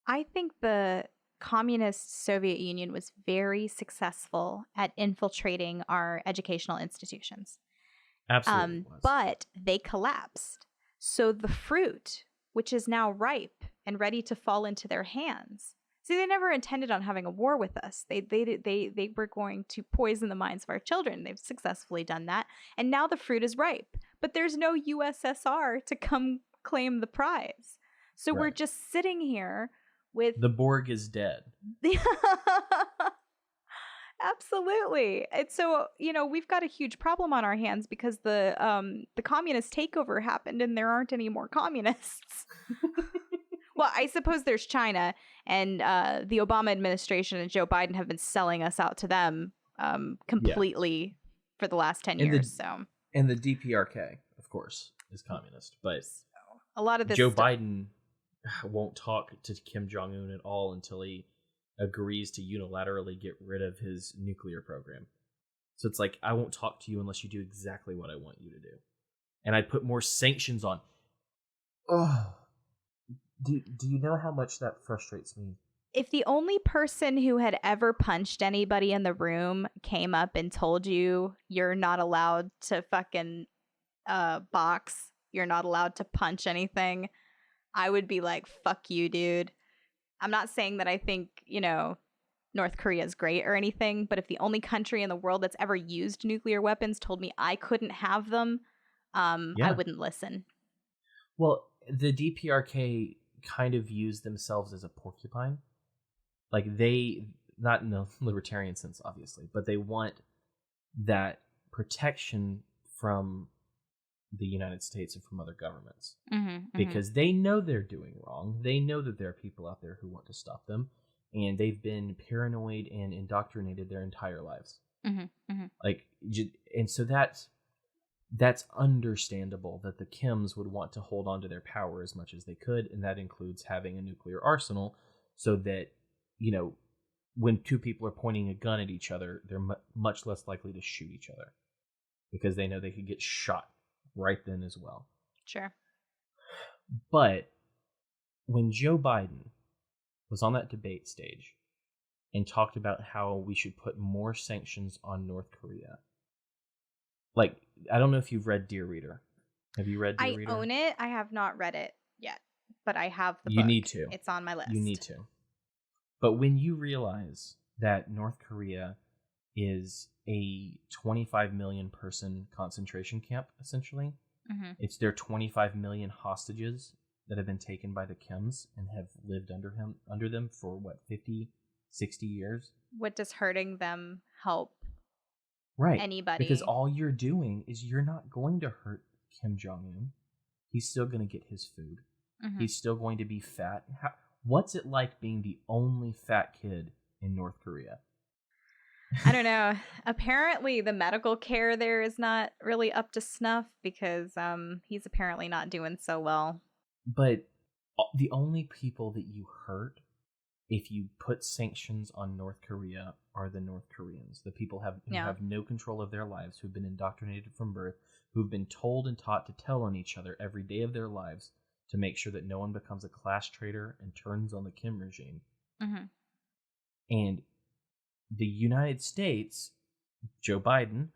I think the communist Soviet Union was very successful at infiltrating our educational institutions. Absolutely. But they collapsed. So the fruit, which is now ripe and ready to fall into their hands, is See, they never intended on having a war with us. They were going to poison the minds of our children. They've successfully done that. And now the fruit is ripe. But there's no USSR to come claim the prize. So we're just sitting here with... The Borg is dead. Absolutely. And so, we've got a huge problem on our hands because the communist takeover happened and there aren't any more communists. Well, I suppose there's China, and the Obama administration and Joe Biden have been selling us out to them completely for the last 10 years. And the DPRK, of course, is communist. But a lot of this Joe Biden won't talk to Kim Jong-un at all until he agrees to unilaterally get rid of his nuclear program. So it's like, I won't talk to you unless you do exactly what I want you to do. And I'd put more sanctions on. Oh. Do you know how much that frustrates me? If the only person who had ever punched anybody in the room came up and told you you're not allowed to fucking box, you're not allowed to punch anything, I would be like, fuck you, dude. I'm not saying that I think, North Korea is great or anything, but if the only country in the world that's ever used nuclear weapons told me I couldn't have them, I wouldn't listen. Well, the DPRK kind of use themselves as a porcupine. Like they, not in the libertarian sense, obviously, but they want that protection from the United States and from other governments. Because they know they're doing wrong. They know that there are people out there who want to stop them. And they've been paranoid and indoctrinated their entire lives. Like, and so that's understandable that the Kims would want to hold on to their power as much as they could, and that includes having a nuclear arsenal so that, when two people are pointing a gun at each other, they're much less likely to shoot each other because they know they could get shot right then as well. Sure. But when Joe Biden was on that debate stage and talked about how we should put more sanctions on North Korea, like, I don't know if you've read Dear Reader. Have you read Dear Reader? I own it. I have not read it yet, but I have the book. You need to. It's on my list. You need to. But when you realize that North Korea is a 25 million person concentration camp, essentially, it's their 25 million hostages that have been taken by the Kims and have lived under them for, 50, 60 years? What does hurting them help? Right. Anybody. Because all you're doing is you're not going to hurt Kim Jong-un. He's still going to get his food. He's still going to be fat. What's it like being the only fat kid in North Korea? I don't know. Apparently the medical care there is not really up to snuff because he's apparently not doing so well. But the only people that you hurt if you put sanctions on North Korea are the North Koreans, the people who have no control of their lives, who've been indoctrinated from birth, who've been told and taught to tell on each other every day of their lives to make sure that no one becomes a class traitor and turns on the Kim regime. And the United States, Joe Biden,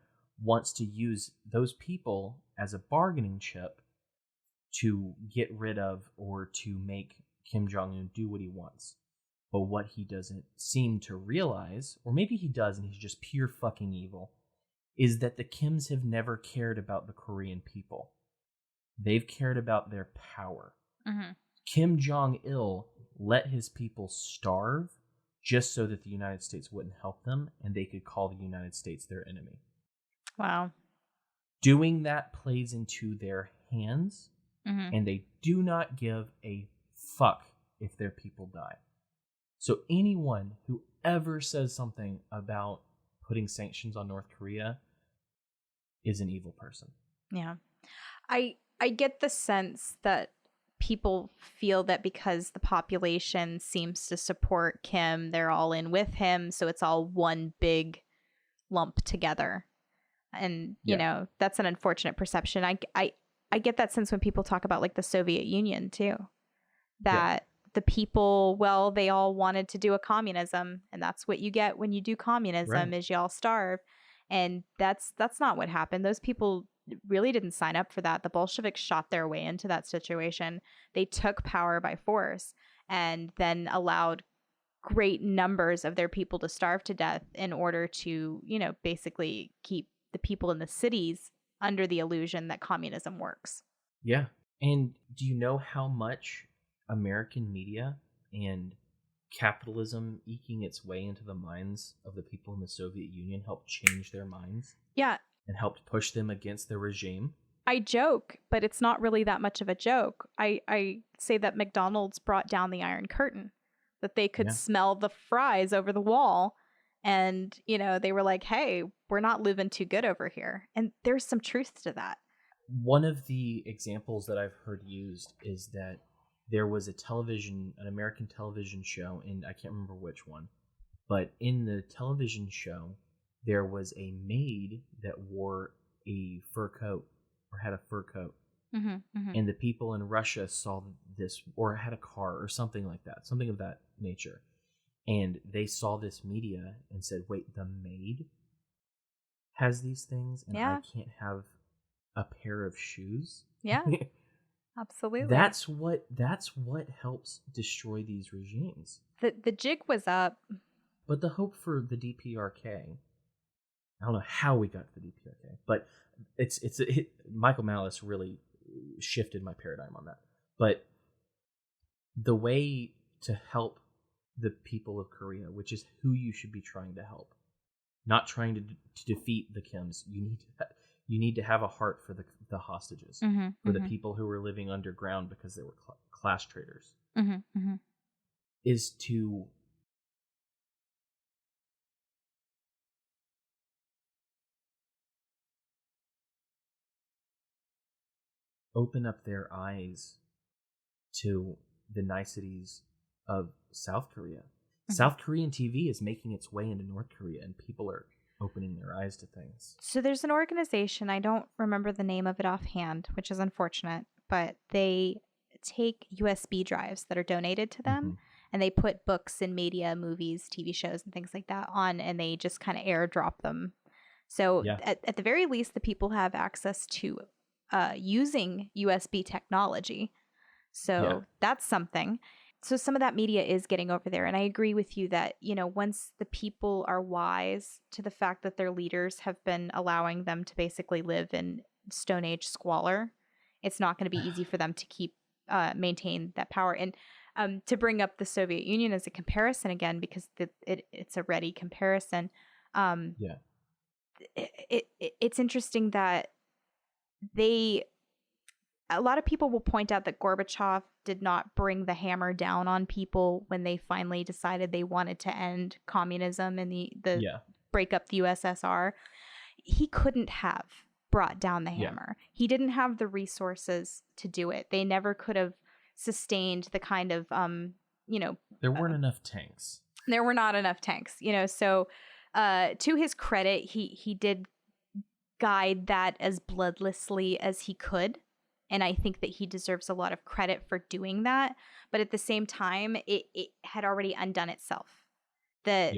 wants to use those people as a bargaining chip to get rid of or to make Kim Jong-un do what he wants. But what he doesn't seem to realize, or maybe he does and he's just pure fucking evil, is that the Kims have never cared about the Korean people. They've cared about their power. Kim Jong-il let his people starve just so that the United States wouldn't help them and they could call the United States their enemy. Wow. Doing that plays into their hands, and they do not give a fuck if their people die. So anyone who ever says something about putting sanctions on North Korea is an evil person. Yeah. I get the sense that people feel that because the population seems to support Kim, they're all in with him, so it's all one big lump together. And, you know, that's an unfortunate perception. I get that sense when people talk about like the Soviet Union too. That the people, well, they all wanted to do a communism, and that's what you get when you do communism is y'all starve. And that's not what happened. Those people really didn't sign up for that. The Bolsheviks shot their way into that situation. They took power by force and then allowed great numbers of their people to starve to death in order to, basically keep the people in the cities under the illusion that communism works. Yeah. And do you know how much American media and capitalism eking its way into the minds of the people in the Soviet Union helped change their minds? Yeah. And helped push them against the regime? I joke, but it's not really that much of a joke. I say that McDonald's brought down the Iron Curtain, that they could smell the fries over the wall. And, they were like, hey, we're not living too good over here. And there's some truth to that. One of the examples that I've heard used is that there was an American television show, and I can't remember which one, but in the television show, there was a maid that wore a fur coat or had a fur coat. And the people in Russia saw this, or had a car or something like that, something of that nature. And they saw this media and said, wait, the maid has these things and I can't have a pair of shoes? Yeah, absolutely. That's what helps destroy these regimes. The jig was up. But the hope for the DPRK, I don't know how we got to the DPRK, but Michael Malice really shifted my paradigm on that. But the way to help the people of Korea, which is who you should be trying to help, not trying to defeat the Kims, you need to have a heart for the hostages, for the people who were living underground because they were class traders, is to open up their eyes to the niceties of South Korea. South Korean TV is making its way into North Korea, and people are opening their eyes to things. So there's an organization, I don't remember the name of it offhand, which is unfortunate, but they take USB drives that are donated to them, and they put books and media, movies, TV shows, and things like that on, and they just kind of airdrop them. So at the very least, the people have access to using USB technology. So that's something. So some of that media is getting over there. And I agree with you that, once the people are wise to the fact that their leaders have been allowing them to basically live in Stone Age squalor, it's not going to be easy for them to maintain that power. And to bring up the Soviet Union as a comparison again, because it's a ready comparison. It's interesting that a lot of people will point out that Gorbachev did not bring the hammer down on people when they finally decided they wanted to end communism and the break up the USSR. He couldn't have brought down the hammer. He didn't have the resources to do it. They never could have sustained the kind of, there weren't enough tanks. There were not enough tanks, so to his credit, he did guide that as bloodlessly as he could. And I think that he deserves a lot of credit for doing that. But at the same time, it had already undone itself. The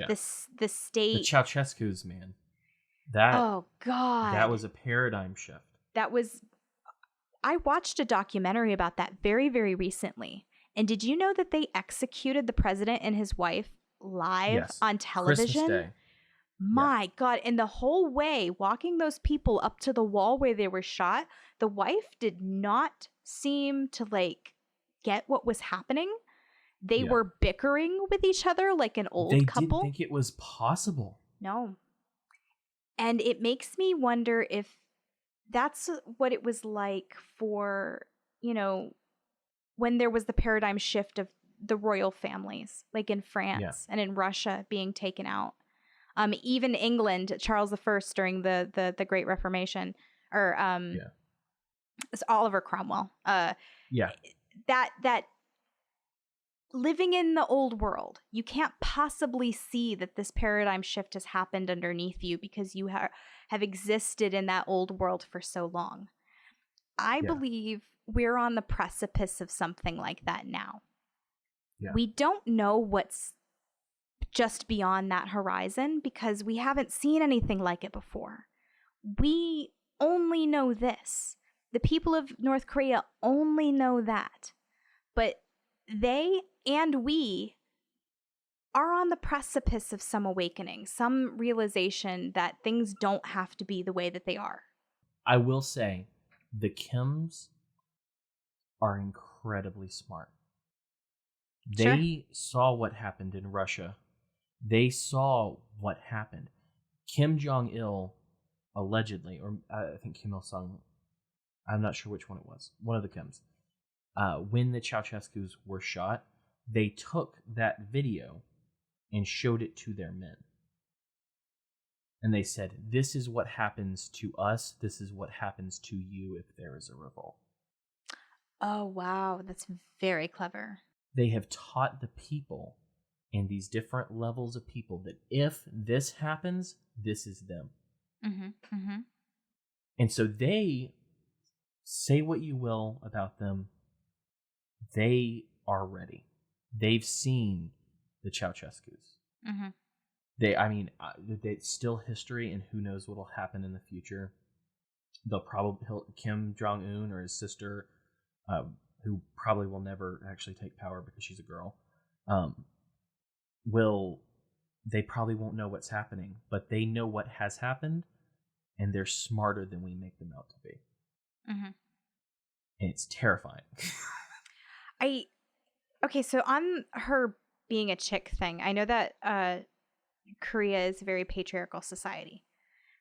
state... The Ceausescu's, man. Oh, God. That was a paradigm shift. I watched a documentary about that very, very recently. And did you know that they executed the president and his wife live on television? Christmas Day. My God. And the whole way, walking those people up to the wall where they were shot, the wife did not seem to get what was happening. They were bickering with each other like an old couple. They didn't think it was possible. No. And it makes me wonder if that's what it was like for, when there was the paradigm shift of the royal families, like in France and in Russia being taken out. Even England, Charles I during the Great Reformation, or it's Oliver Cromwell. That living in the old world, you can't possibly see that this paradigm shift has happened underneath you because you have existed in that old world for so long. I believe we're on the precipice of something like that now. We don't know what's just beyond that horizon because we haven't seen anything like it before. We only know this. The people of North Korea only know that. But they and we are on the precipice of some awakening, some realization that things don't have to be the way that they are. I will say the Kims are incredibly smart. They saw what happened in Russia. They saw what happened. Kim Jong-il, allegedly, or I think Kim Il-sung, I'm not sure which one it was, one of the Kims, when the Ceausescus were shot, they took that video and showed it to their men. And they said, this is what happens to us. This is what happens to you if there is a revolt. Oh, wow. That's very clever. They have taught the people and these different levels of people that if this happens, this is them. Mm-hmm. Mm-hmm. And so they, say what you will about them, they are ready. They've seen the Ceausescus. Mm-hmm. It's still history, and who knows what will happen in the future. Kim Jong-un or his sister, who probably will never actually take power because she's a girl, they probably won't know what's happening, but they know what has happened, and they're smarter than we make them out to be. Mm-hmm. And it's terrifying. Okay, so on her being a chick thing, I know that Korea is a very patriarchal society.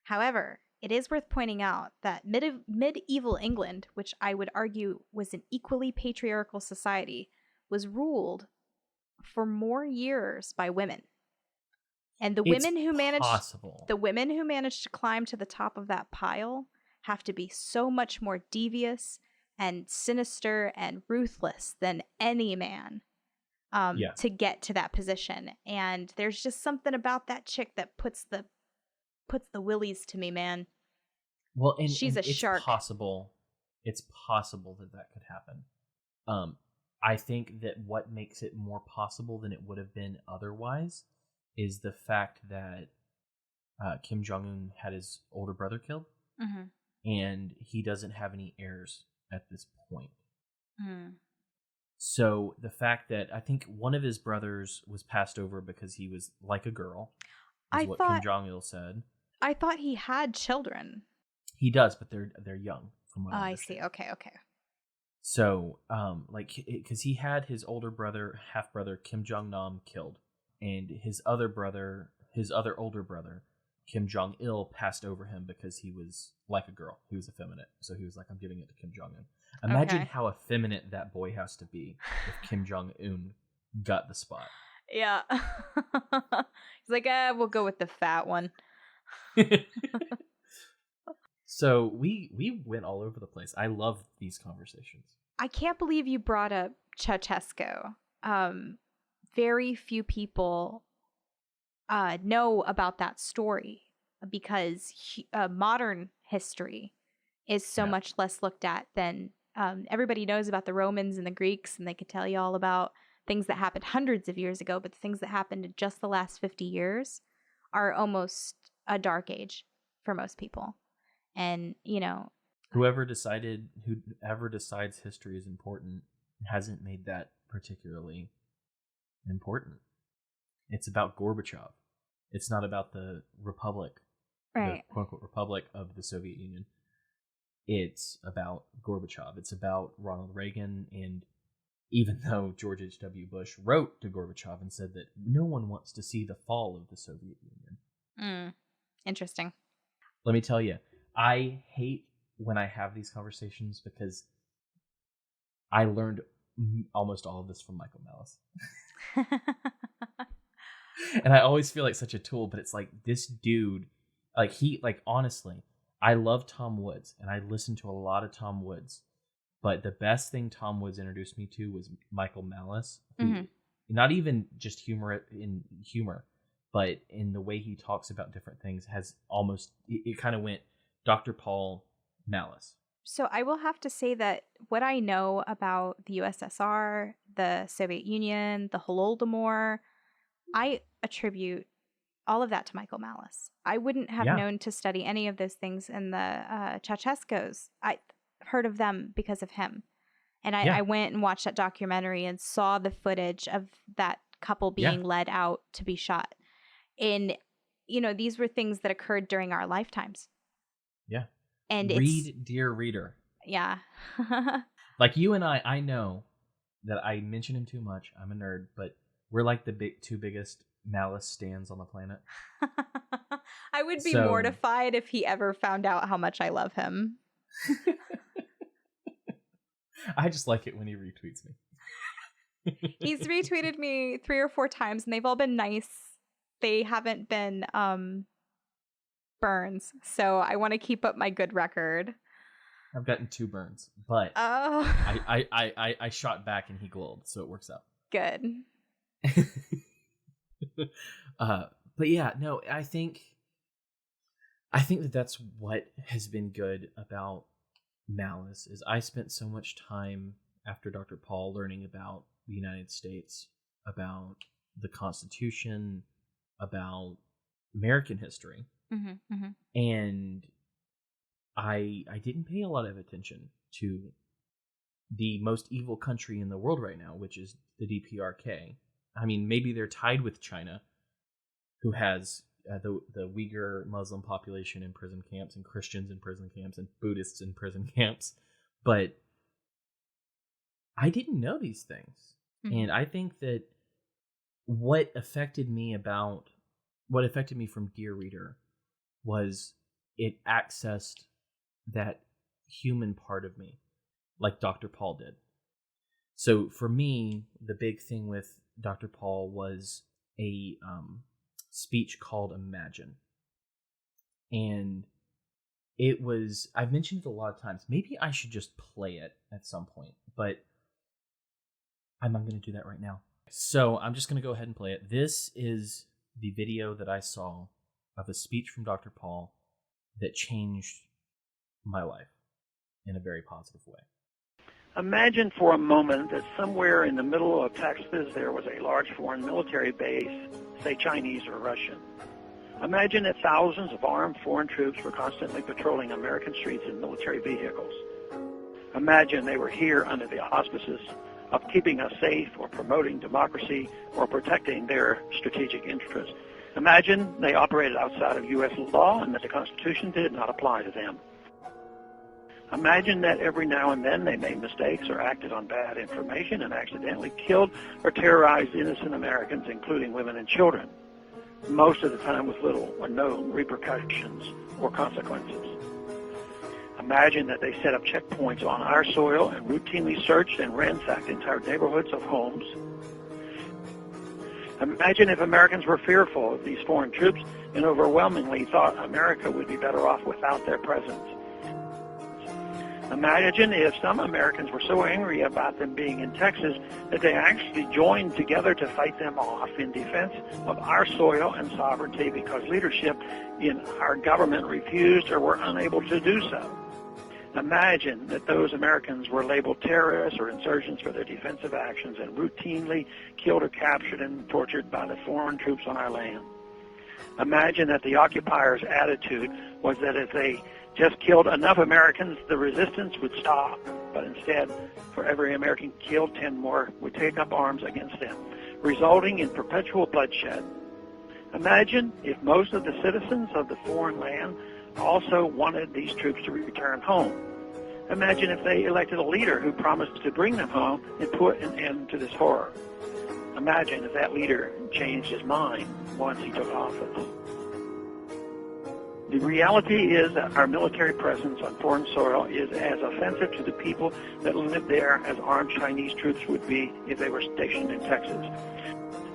However, it is worth pointing out that medieval England, which I would argue was an equally patriarchal society, was ruled for more years by women. And the women who managed to climb to the top of that pile have to be so much more devious and sinister and ruthless than any man to get to that position. And there's just something about that chick that puts the willies to me, man. Well, and she's a shark. It's possible that could happen. I think that what makes it more possible than it would have been otherwise is the fact that Kim Jong-un had his older brother killed, mm-hmm. and he doesn't have any heirs at this point. Mm. So the fact that I think one of his brothers was passed over because he was like a girl, is what Kim Jong-il said. I thought he had children. He does, but they're young. From what I see. Okay. So, because he had his older brother, half brother Kim Jong-nam killed, and his other older brother, Kim Jong-il, passed over him because he was like a girl. He was effeminate, so he was like, "I'm giving it to Kim Jong-un." Imagine how effeminate that boy has to be if Kim Jong-un got the spot. Yeah, he's like, we'll go with the fat one. So we went all over the place. I love these conversations. I can't believe you brought up Ceausescu. Very few people know about that story because modern history is so much less looked at than everybody knows about the Romans and the Greeks, and they could tell you all about things that happened hundreds of years ago, but the things that happened in just the last 50 years are almost a dark age for most people. And, whoever decides history is important hasn't made that particularly important. It's about Gorbachev. It's not about the republic, right? The quote-unquote republic of the Soviet Union. It's about Gorbachev. It's about Ronald Reagan. And even though George H.W. Bush wrote to Gorbachev and said that no one wants to see the fall of the Soviet Union. Interesting. Let me tell you, I hate when I have these conversations because I learned almost all of this from Michael Malice. And I always feel like such a tool, but it's like this dude, honestly, I love Tom Woods and I listen to a lot of Tom Woods, but the best thing Tom Woods introduced me to was Michael Malice, who, not even just humor, but in the way he talks about different things has almost, it kind of went Dr. Paul Malice. So I will have to say that what I know about the USSR, the Soviet Union, the Holodomor, I attribute all of that to Michael Malice. I wouldn't have known to study any of those things in the Ceausescus. I heard of them because of him. And I went and watched that documentary and saw the footage of that couple being led out to be shot. And, these were things that occurred during our lifetimes. Yeah. And Read, dear reader. Yeah. Like you and I know that I mention him too much. I'm a nerd, but we're like the two biggest Malice stands on the planet. I would be mortified if he ever found out how much I love him. I just like it when he retweets me. He's retweeted me 3 or 4 times, and they've all been nice. They haven't been burns, so I want to keep up my good record. I've gotten 2 burns, but I shot back and he glowed, so it works out. Good. But yeah, no, I think that that's what has been good about Malice is I spent so much time after Dr. Paul learning about the United States, about the Constitution, about American history, and I didn't pay a lot of attention to the most evil country in the world right now, which is the DPRK. I mean, maybe they're tied with China, who has the Uyghur Muslim population in prison camps, and Christians in prison camps, and Buddhists in prison camps. But I didn't know these things. And I think that what affected me from Dear Reader was it accessed that human part of me, like Dr. Paul did. So for me, the big thing with Dr. Paul was a speech called Imagine. And it was, I've mentioned it a lot of times. Maybe I should just play it at some point, but I'm not going to do that right now. So I'm just going to go ahead and play it. This is the video that I saw of a speech from Dr. Paul that changed my life in a very positive way. Imagine for a moment that somewhere in the middle of Texas there was a large foreign military base, say Chinese or Russian. Imagine that thousands of armed foreign troops were constantly patrolling American streets in military vehicles. Imagine they were here under the auspices of keeping us safe or promoting democracy or protecting their strategic interests. Imagine they operated outside of U.S. law and that the Constitution did not apply to them. Imagine that every now and then they made mistakes or acted on bad information and accidentally killed or terrorized innocent Americans, including women and children, most of the time with little or no repercussions or consequences. Imagine that they set up checkpoints on our soil and routinely searched and ransacked entire neighborhoods of homes. Imagine if Americans were fearful of these foreign troops and overwhelmingly thought America would be better off without their presence. Imagine if some Americans were so angry about them being in Texas that they actually joined together to fight them off in defense of our soil and sovereignty because leadership in our government refused or were unable to do so. Imagine that those Americans were labeled terrorists or insurgents for their defensive actions and routinely killed or captured and tortured by the foreign troops on our land. Imagine that the occupiers' attitude was that if they just killed enough Americans, the resistance would stop. But instead, for every American killed, 10 more would take up arms against them, resulting in perpetual bloodshed. Imagine if most of the citizens of the foreign land also wanted these troops to return home. Imagine if they elected a leader who promised to bring them home and put an end to this horror. Imagine if that leader changed his mind once he took office. The reality is that our military presence on foreign soil is as offensive to the people that live there as armed Chinese troops would be if they were stationed in Texas.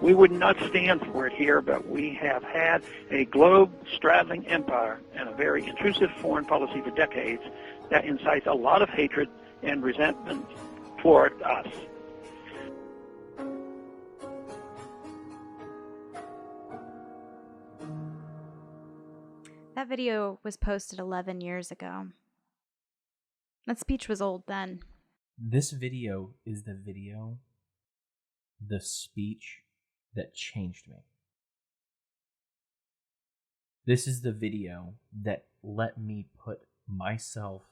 We would not stand for it here, but we have had a globe-straddling empire and a very intrusive foreign policy for decades that incites a lot of hatred and resentment toward us. That video was posted 11 years ago. That speech was old then. This video is the speech that changed me. This is the video that let me put myself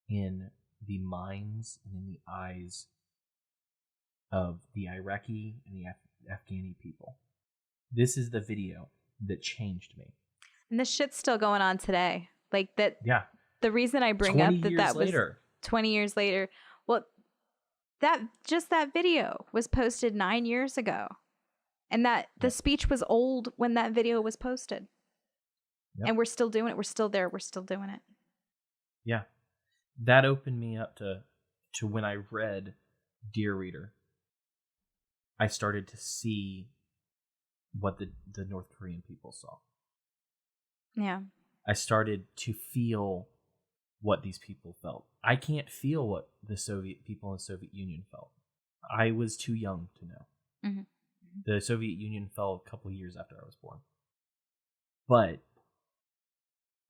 in the minds and in the eyes of the Iraqi and the Afghani people. This is the video that changed me. And this shit's still going on today. Like that. Yeah. The reason I bring up that was later. 20 years later. Well, that video was posted 9 years ago. And that the speech was old when that video was posted. Yep. And we're still doing it. We're still there. We're still doing it. Yeah. That opened me up to when I read Dear Reader. I started to see what the North Korean people saw. Yeah. I started to feel what these people felt. I can't feel what the Soviet people in the Soviet Union felt. I was too young to know. Mm-hmm. The Soviet Union fell a couple of years after I was born. But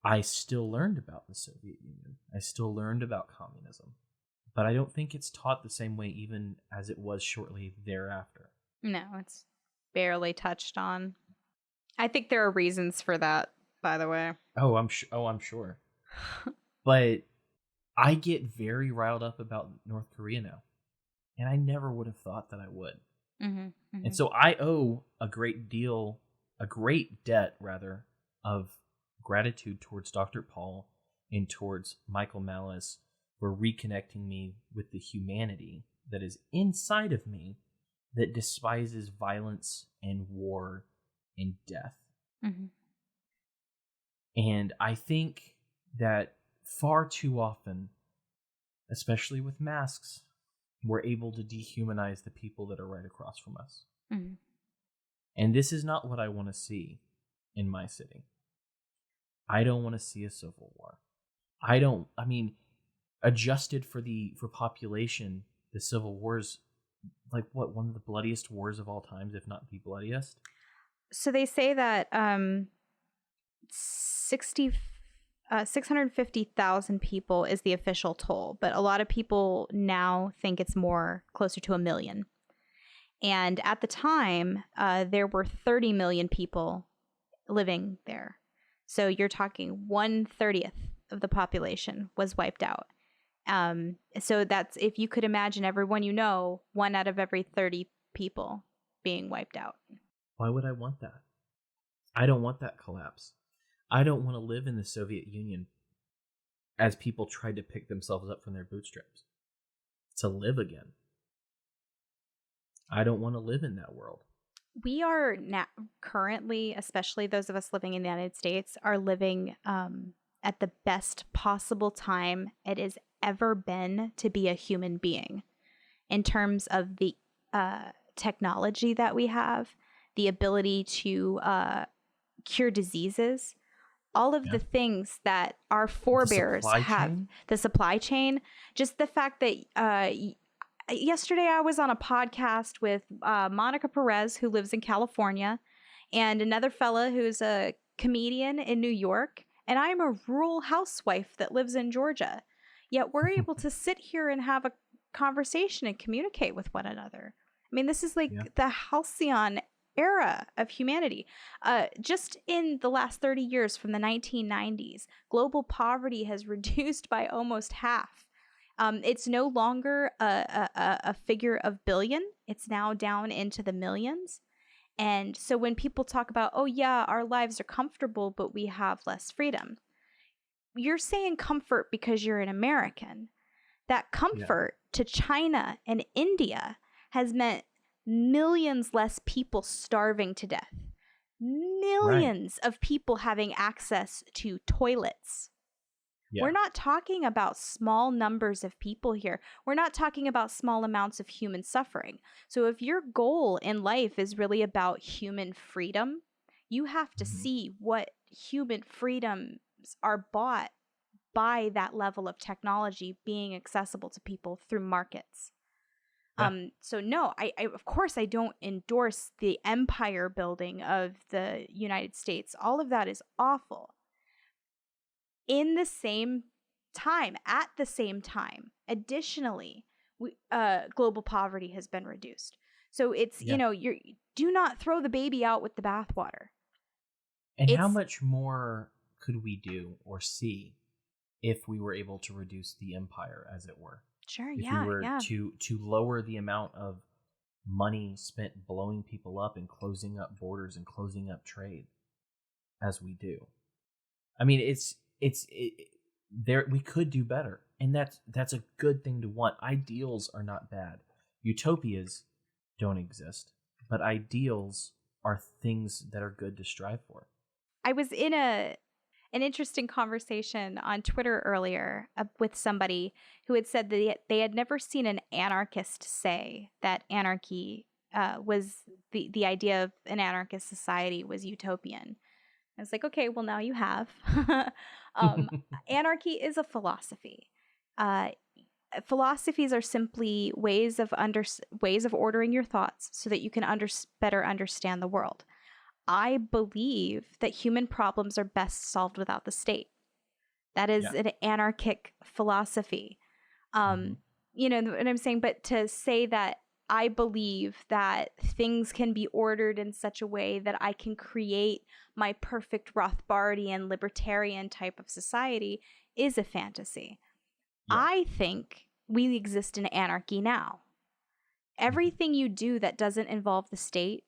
I still learned about the Soviet Union. I still learned about communism. But I don't think it's taught the same way even as it was shortly thereafter. No, it's barely touched on. I think there are reasons for that, by the way. I'm sure. But I get very riled up about North Korea now. And I never would have thought that I would. Mm-hmm, mm-hmm. And so I owe a great debt, of gratitude towards Dr. Paul and towards Michael Malice for reconnecting me with the humanity that is inside of me that despises violence and war and death. Mm-hmm. And I think that far too often, especially with masks, we're able to dehumanize the people that are right across from us. Mm-hmm. And this is not what I want to see in my city. I don't want to see a civil war. Adjusted for population, the Civil War's one of the bloodiest wars of all times, if not the bloodiest. So they say that 650,000 people is the official toll, but a lot of people now think it's more closer to 1 million. And at the time, there were 30 million people living there. So you're talking 1/30 of the population was wiped out. So that's, if you could imagine everyone you know, 1 out of every 30 people being wiped out. Why would I want that? I don't want that collapse. I don't want to live in the Soviet Union as people tried to pick themselves up from their bootstraps to live again. I don't want to live in that world. We are now currently, especially those of us living in the United States, are living at the best possible time it has ever been to be a human being in terms of the technology that we have, the ability to cure diseases, all of the things that our forebears have, the supply chain, just the fact that yesterday I was on a podcast with Monica Perez, who lives in California, and another fella who's a comedian in New York, and I'm a rural housewife that lives in Georgia. Yet we're able to sit here and have a conversation and communicate with one another. I mean, this is the halcyon era of humanity. Just in the last 30 years from the 1990s, global poverty has reduced by almost half. It's no longer a figure of billion. It's now down into the millions. And so when people talk about, oh yeah, our lives are comfortable, but we have less freedom, you're saying comfort because you're an American. That comfort to China and India has meant millions less people starving to death. Millions of people having access to toilets. Yeah. We're not talking about small numbers of people here. We're not talking about small amounts of human suffering. So if your goal in life is really about human freedom, you have to see what human freedoms are bought by that level of technology being accessible to people through markets. Yeah. So no, I of course I don't endorse the empire building of the United States. All of that is awful. At the same time, additionally, global poverty has been reduced. So it's, do not throw the baby out with the bathwater. And how much more could we do or see if we were able to reduce the empire, as it were? Sure, if we were to lower the amount of money spent blowing people up and closing up borders and closing up trade as we do. I mean, there we could do better, and that's a good thing to want. Ideals are not bad. Utopias don't exist, but ideals are things that are good to strive for. I was in an interesting conversation on Twitter earlier with somebody who had said that they had never seen an anarchist say that anarchy was the idea of an anarchist society was utopian. I was like, okay, well, now you have. Anarchy is a philosophy. Philosophies are simply ways of ordering your thoughts so that you can better understand the world. I believe that human problems are best solved without the state. That is an anarchic philosophy. You know what I'm saying? But to say that I believe that things can be ordered in such a way that I can create my perfect Rothbardian libertarian type of society is a fantasy. Yeah. I think we exist in anarchy now. Everything you do that doesn't involve the state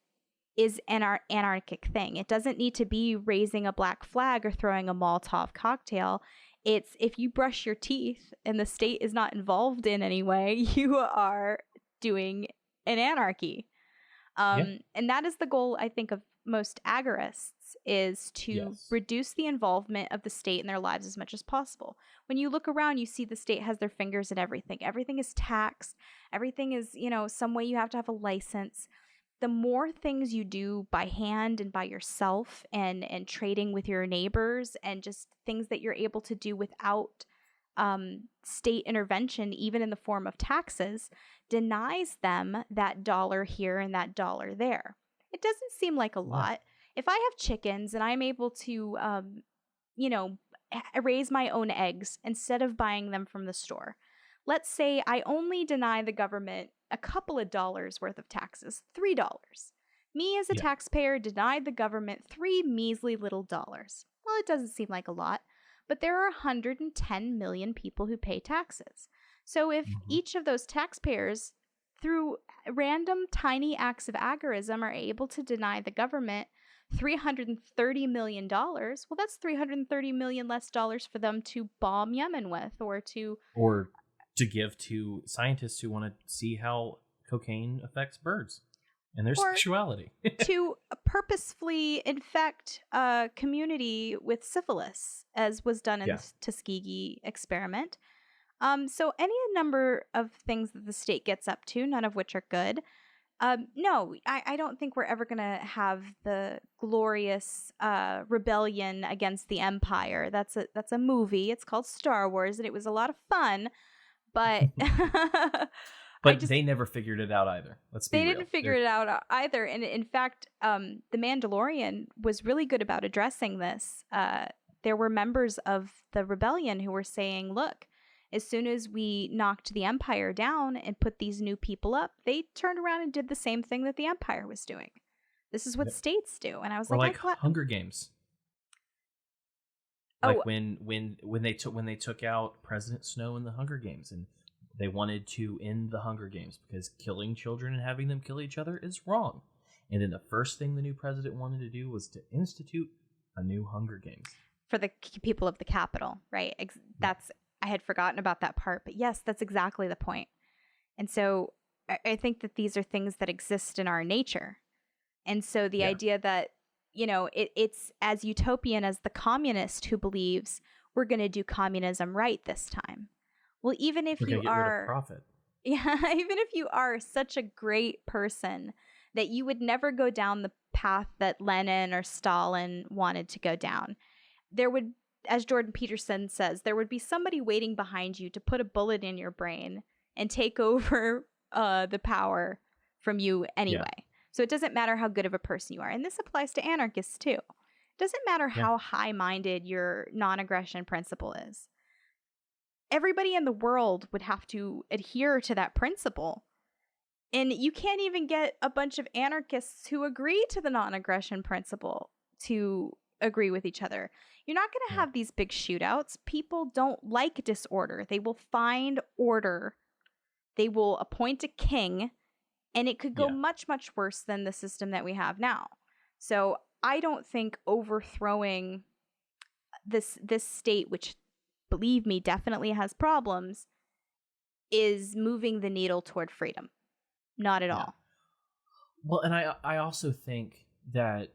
is an anarchic thing. It doesn't need to be raising a black flag or throwing a Molotov cocktail. It's if you brush your teeth and the state is not involved in any way, you are doing an anarchy. And that is the goal, I think, of most agorists, is to reduce the involvement of the state in their lives as much as possible. When you look around, you see the state has their fingers in everything. Everything is taxed. Everything is, some way you have to have a license. The more things you do by hand and by yourself and trading with your neighbors and just things that you're able to do without state intervention, even in the form of taxes, denies them that dollar here and that dollar there. It doesn't seem like a lot. If I have chickens and I'm able to, raise my own eggs instead of buying them from the store, let's say I only deny the government a couple of dollars worth of taxes, $3. Me as a taxpayer denied the government $3 measly little dollars. Well, it doesn't seem like a lot, but there are 110 million people who pay taxes. So if each of those taxpayers, through random tiny acts of agorism, are able to deny the government $330 million, well, that's 330 million less dollars for them to bomb Yemen with, or to give to scientists who want to see how cocaine affects birds and their sexuality. To purposefully infect a community with syphilis, as was done in the Tuskegee experiment. So any number of things that the state gets up to, none of which are good. No, I don't think we're ever going to have the glorious rebellion against the Empire. That's a movie. It's called Star Wars, and it was a lot of fun. But they never figured it out either. Let's be real. They didn't figure it out either. And in fact, The Mandalorian was really good about addressing this. There were members of the rebellion who were saying, look, as soon as we knocked the Empire down and put these new people up, they turned around and did the same thing that the Empire was doing. This is what states do. And I was like Hunger Games. Like when they took out President Snow in the Hunger Games, and they wanted to end the Hunger Games because killing children and having them kill each other is wrong. And then the first thing the new president wanted to do was to institute a new Hunger Games for the people of the Capitol, right? I had forgotten about that part, but yes, that's exactly the point. And so I think that these are things that exist in our nature. And so the idea that it's as utopian as the communist who believes we're going to do communism right this time. Well, even if you are profit. Yeah, even if you are such a great person that you would never go down the path that Lenin or Stalin wanted to go down, there would, as Jordan Peterson says, there would be somebody waiting behind you to put a bullet in your brain and take over the power from you anyway. Yeah. So it doesn't matter how good of a person you are. And this applies to anarchists too. It doesn't matter how high-minded your non-aggression principle is. Everybody in the world would have to adhere to that principle. And you can't even get a bunch of anarchists who agree to the non-aggression principle to agree with each other. You're not going to have these big shootouts. People don't like disorder. They will find order. They will appoint a king And it could go Yeah. much, much worse than the system that we have now. So I don't think overthrowing this state, which, believe me, definitely has problems, is moving the needle toward freedom. Not at all. Well, and I also think that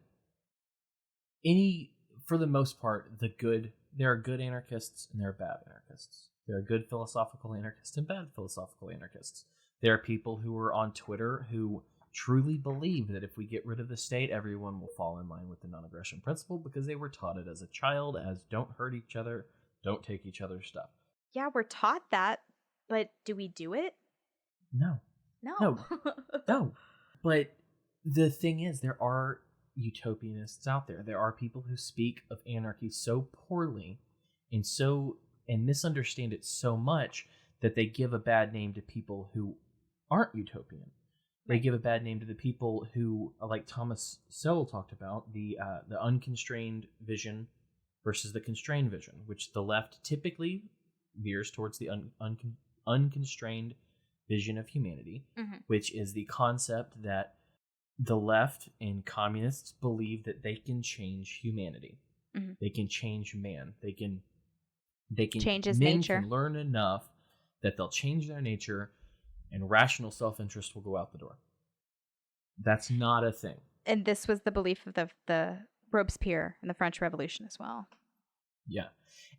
for the most part, there are good anarchists and there are bad anarchists. There are good philosophical anarchists and bad philosophical anarchists. There are people who are on Twitter who truly believe that if we get rid of the state, everyone will fall in line with the non-aggression principle because they were taught it as a child as don't hurt each other, don't take each other's stuff. Yeah, we're taught that, but do we do it? No. No. But the thing is, there are utopianists out there. There are people who speak of anarchy so poorly and misunderstand it so much that they give a bad name to people who aren't utopian. They give a bad name to the people who, like Thomas Sowell talked about, the unconstrained vision versus the constrained vision, which the left typically veers towards the unconstrained vision of humanity, which is the concept that the left and communists believe that they can change humanity. They can change man. They can change his men nature. can learn enough that they'll change their nature and rational self-interest will go out the door. That's not a thing. And this was the belief of the Robespierre in the French Revolution as well. Yeah.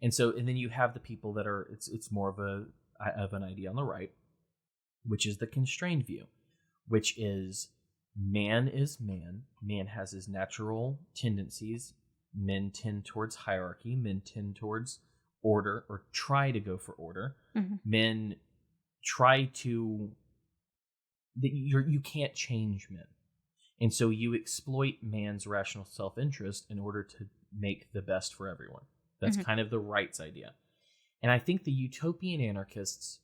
And then you have the people that are, it's more of an idea on the right, which is the constrained view, which is man is man. Man has his natural tendencies. Men tend towards hierarchy. Men tend towards order, or try to go for order. Men try to, you can't change men. And so you exploit man's rational self-interest in order to make the best for everyone. That's kind of the right's idea. And I think the utopian anarchists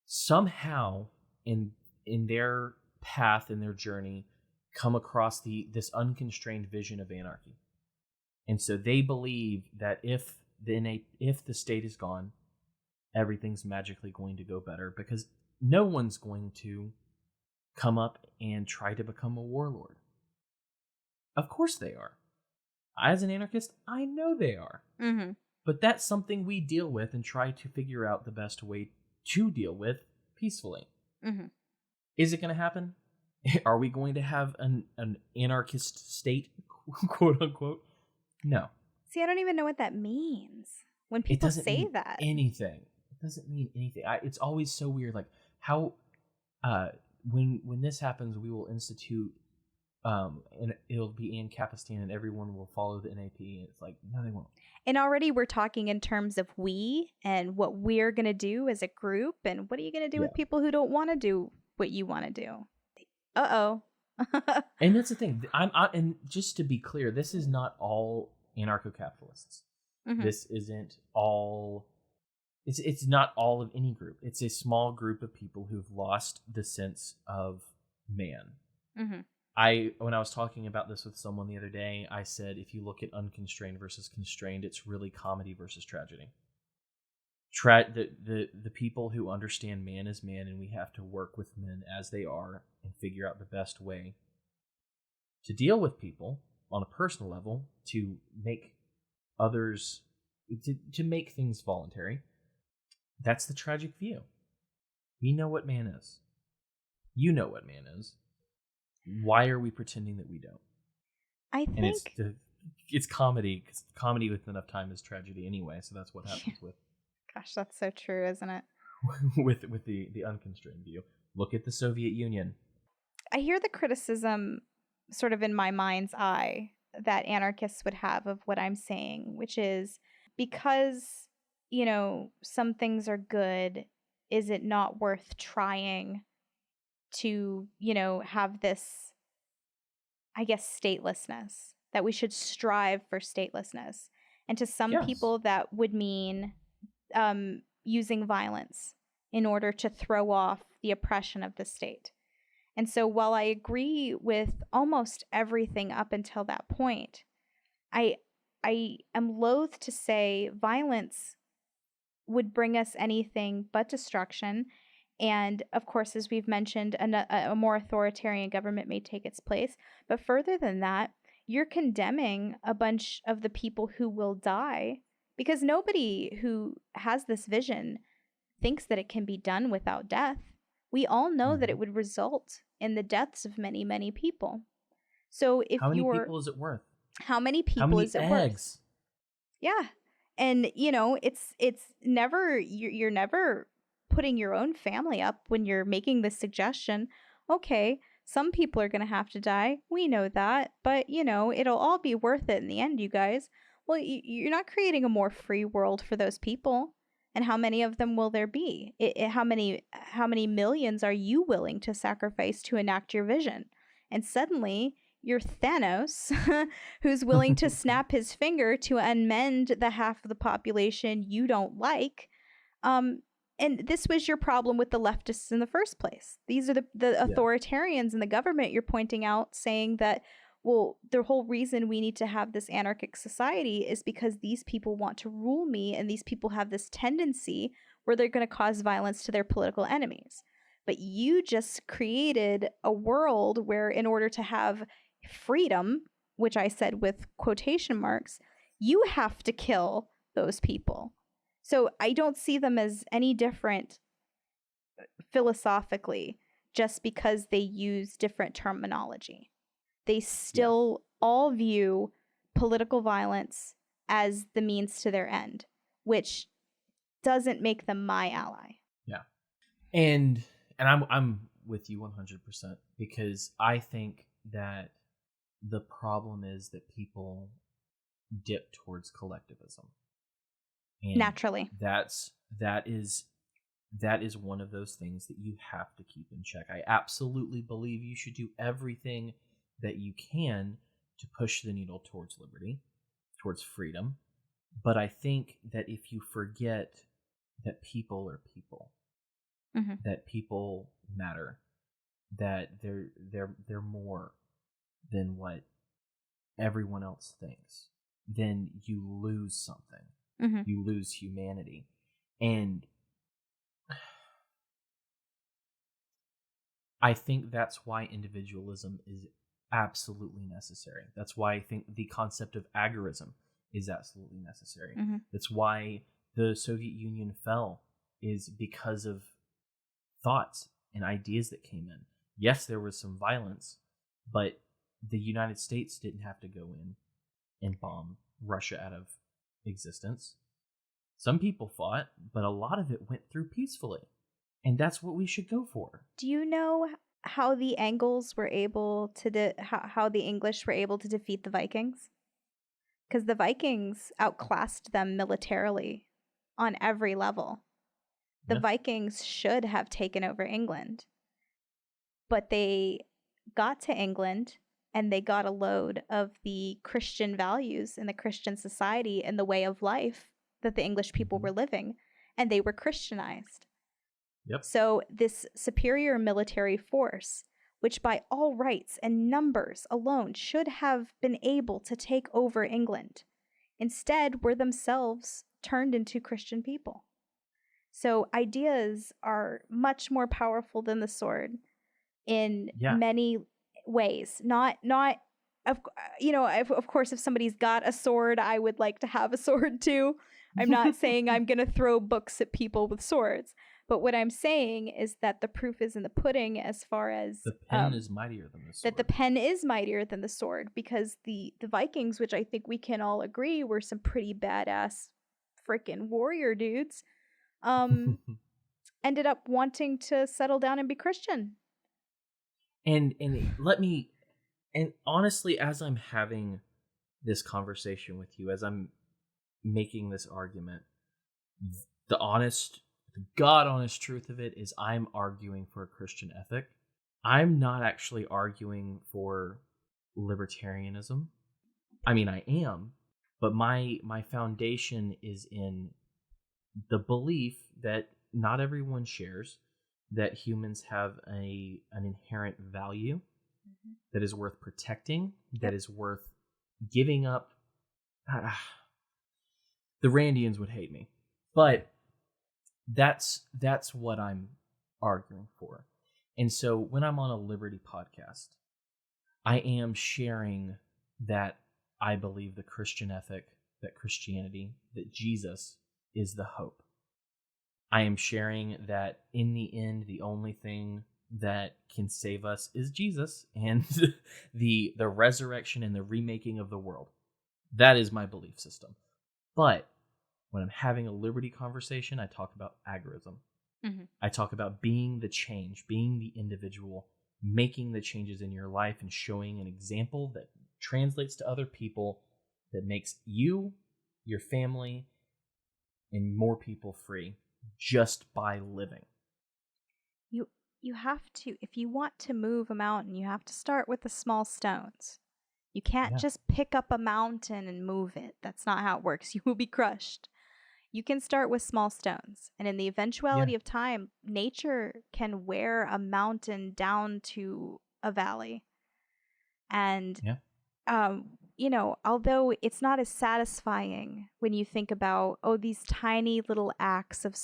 somehow in their path, in their journey, come across this unconstrained vision of anarchy. And so they believe that if the state is gone, everything's magically going to go better because no one's going to come up and try to become a warlord. Of course they are. As an anarchist, I know they are. But that's something we deal with and try to figure out the best way to deal with peacefully. Is it going to happen? Are we going to have an anarchist state, quote unquote? No. See, I don't even know what that means when people say that. Anything. It doesn't mean anything. It's always so weird. Like how, when this happens, we will institute, and it'll be in Capistan, and everyone will follow the NAP. And it's like, no, they won't. And already we're talking in terms of we and what we're going to do as a group, and what are you going to do with people who don't want to do what you want to do? Uh-oh. And that's the thing. And just to be clear, this is not all anarcho-capitalists. This isn't all. It's not all of any group. It's a small group of people who've lost the sense of man. When I was talking about this with someone the other day, I said if you look at unconstrained versus constrained, it's really comedy versus tragedy. The people who understand man as man, and we have to work with men as they are and figure out the best way to deal with people on a personal level, to make others, to make things voluntary. That's the tragic view. We know what man is. You know what man is. Why are we pretending that we don't? I think it's comedy, because comedy with enough time is tragedy anyway. So that's what happens with. Gosh, that's so true, isn't it? with the unconstrained view. Look at the Soviet Union. I hear the criticism sort of in my mind's eye that anarchists would have of what I'm saying, which is because, some things are good, is it not worth trying to, have this, I guess, statelessness, that we should strive for statelessness? And to some people that would mean using violence in order to throw off the oppression of the state. And so while I agree with almost everything up until that point, I am loath to say violence would bring us anything but destruction. And of course, as we've mentioned, a more authoritarian government may take its place. But further than that, you're condemning a bunch of the people who will die, because nobody who has this vision thinks that it can be done without death. We all know that it would result in the deaths of many, many people. So if how many people is it worth? How many people How many is it eggs? worth? Yeah. And it's never, you're never putting your own family up when you're making this suggestion. Okay, some people are going to have to die. We know that, but it'll all be worth it in the end, you guys. Well, you're not creating a more free world for those people. And how many of them will there be? How many millions are you willing to sacrifice to enact your vision? And suddenly you're Thanos, who's willing to snap his finger to amend the half of the population you don't like. And this was your problem with the leftists in the first place. These are the authoritarians in the government you're pointing out, saying that, well, the whole reason we need to have this anarchic society is because these people want to rule me, and these people have this tendency where they're going to cause violence to their political enemies. But you just created a world where, in order to have freedom, which I said with quotation marks, you have to kill those people. So I don't see them as any different philosophically just because they use different terminology. They still all view political violence as the means to their end, which doesn't make them my ally. Yeah. And I'm with you 100%, because I think that the problem is that people dip towards collectivism. And naturally. That is one of those things that you have to keep in check. I absolutely believe you should do everything that you can to push the needle towards liberty, towards freedom. But I think that if you forget that people are people, that people matter, that they're more than what everyone else thinks, then you lose something. You lose humanity. And I think that's why individualism is absolutely necessary. That's why I think the concept of agorism is absolutely necessary. That's why the Soviet Union fell, is because of thoughts and ideas that came in. Yes, there was some violence, but the United States didn't have to go in and bomb Russia out of existence. Some people fought, but a lot of it went through peacefully. And that's what we should go for. Do you know how the Angles were able to how the English were able to defeat the Vikings? Because the Vikings outclassed them militarily on every level. The Vikings should have taken over England, but they got to England and they got a load of the Christian values and the Christian society and the way of life that the English people were living, and they were Christianized. So this superior military force, which by all rights and numbers alone should have been able to take over England, instead were themselves turned into Christian people. So ideas are much more powerful than the sword in many ways. Of course, if somebody's got a sword, I would like to have a sword too. I'm not saying I'm going to throw books at people with swords. But what I'm saying is that the proof is in the pudding, as far as the pen is mightier than the sword. That the pen is mightier than the sword, because the Vikings, which I think we can all agree were some pretty badass freaking warrior dudes, ended up wanting to settle down and be Christian. And honestly, as I'm having this conversation with you, as I'm making this argument, the God honest truth of it is I'm arguing for a Christian ethic. I'm not actually arguing for libertarianism. I mean, I am, but my foundation is in the belief that not everyone shares, that humans have an inherent value that is worth protecting, that is worth giving up. The Randians would hate me, but that's what I'm arguing for. And so when I'm on a Liberty podcast, I am sharing that I believe the Christian ethic, that Christianity, that Jesus is the hope. I am sharing that in the end, the only thing that can save us is Jesus and the resurrection and the remaking of the world. That is my belief system. But when I'm having a Liberty conversation, I talk about agorism. Mm-hmm. I talk about being the change, being the individual, making the changes in your life and showing an example that translates to other people, that makes you, your family, and more people free just by living. You have to, if you want to move a mountain, you have to start with the small stones. You can't just pick up a mountain and move it. That's not how it works. You will be crushed. You can start with small stones. And in the eventuality of time, nature can wear a mountain down to a valley. And, although it's not as satisfying when you think about, these tiny little acts of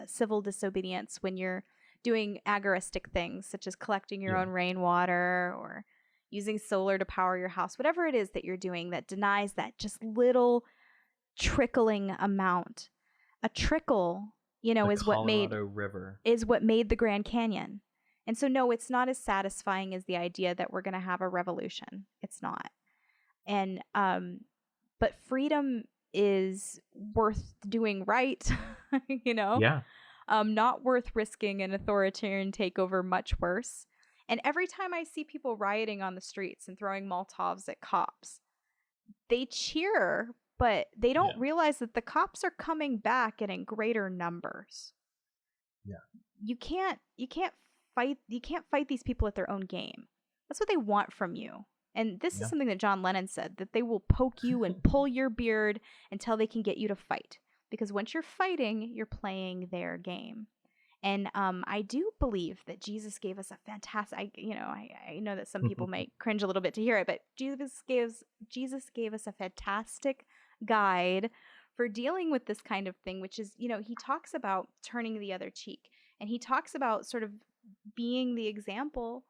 civil disobedience when you're doing agoristic things, such as collecting your own rainwater or using solar to power your house, whatever it is that you're doing that denies that just little trickling amount. A trickle, is what made the Grand Canyon. And so, no, it's not as satisfying as the idea that we're going to have a revolution. It's not. And, but freedom is worth doing right, Yeah. Not worth risking an authoritarian takeover, much worse. And every time I see people rioting on the streets and throwing Molotovs at cops, they cheer, but they don't realize that the cops are coming back and in greater numbers. Yeah. You can't fight these people at their own game. That's what they want from you. And this is something that John Lennon said, that they will poke you and pull your beard until they can get you to fight. Because once you're fighting, you're playing their game. And I do believe that Jesus gave us a fantastic, I know that some people might cringe a little bit to hear it, but Jesus gave us a fantastic guide for dealing with this kind of thing, which is, he talks about turning the other cheek. And he talks about sort of being the example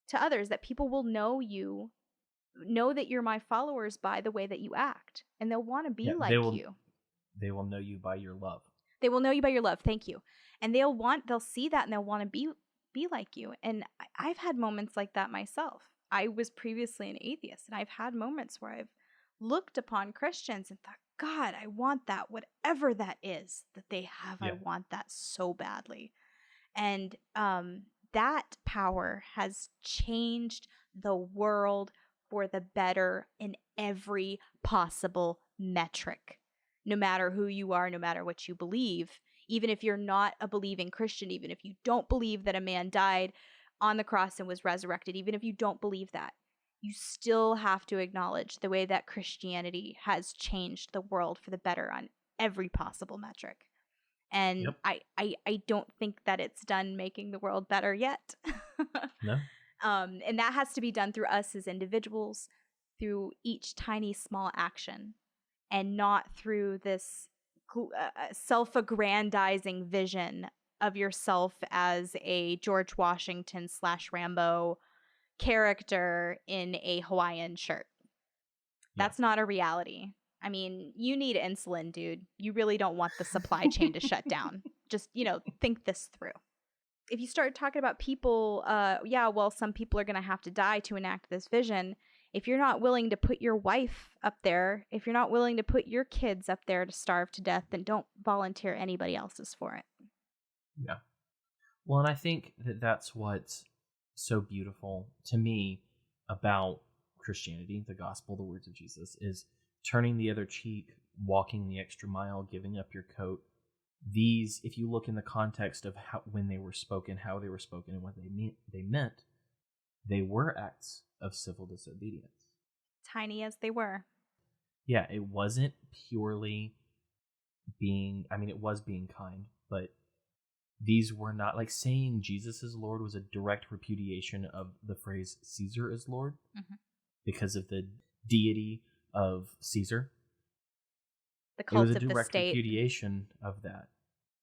to others, that people will know that you're my followers by the way that you act. And they'll want to be like you. They will know you by your love. They will know you by your love. Thank you. And they'll see that and they'll want to be like you. And I've had moments like that myself. I was previously an atheist, and I've had moments where I've looked upon Christians and thought, God, I want that, whatever that is that they have. I want that so badly. And that power has changed the world for the better in every possible metric. No matter who you are, no matter what you believe, even if you're not a believing Christian, even if you don't believe that a man died on the cross and was resurrected, even if you don't believe that, you still have to acknowledge the way that Christianity has changed the world for the better on every possible metric. And I don't think that it's done making the world better yet. No. And that has to be done through us as individuals, through each tiny small action, and not through this self-aggrandizing vision of yourself as a George Washington / Rambo character in a Hawaiian shirt. That's not a reality. I mean, you need insulin, dude. You really don't want the supply chain to shut down. Just, think this through. If you start talking about people, some people are going to have to die to enact this vision. If you're not willing to put your wife up there, if you're not willing to put your kids up there to starve to death, then don't volunteer anybody else's for it. Yeah. Well, and I think that that's what's so beautiful to me about Christianity, the gospel, the words of Jesus, is turning the other cheek, walking the extra mile, giving up your coat. These, if you look in the context of when they were spoken, how they were spoken, and what they meant, they were acts of civil disobedience. Tiny as they were. Yeah, it wasn't purely it was being kind, but these were not, like saying Jesus is Lord was a direct repudiation of the phrase Caesar is Lord, because of the deity of Caesar. The cult of the state. It was a direct repudiation of that.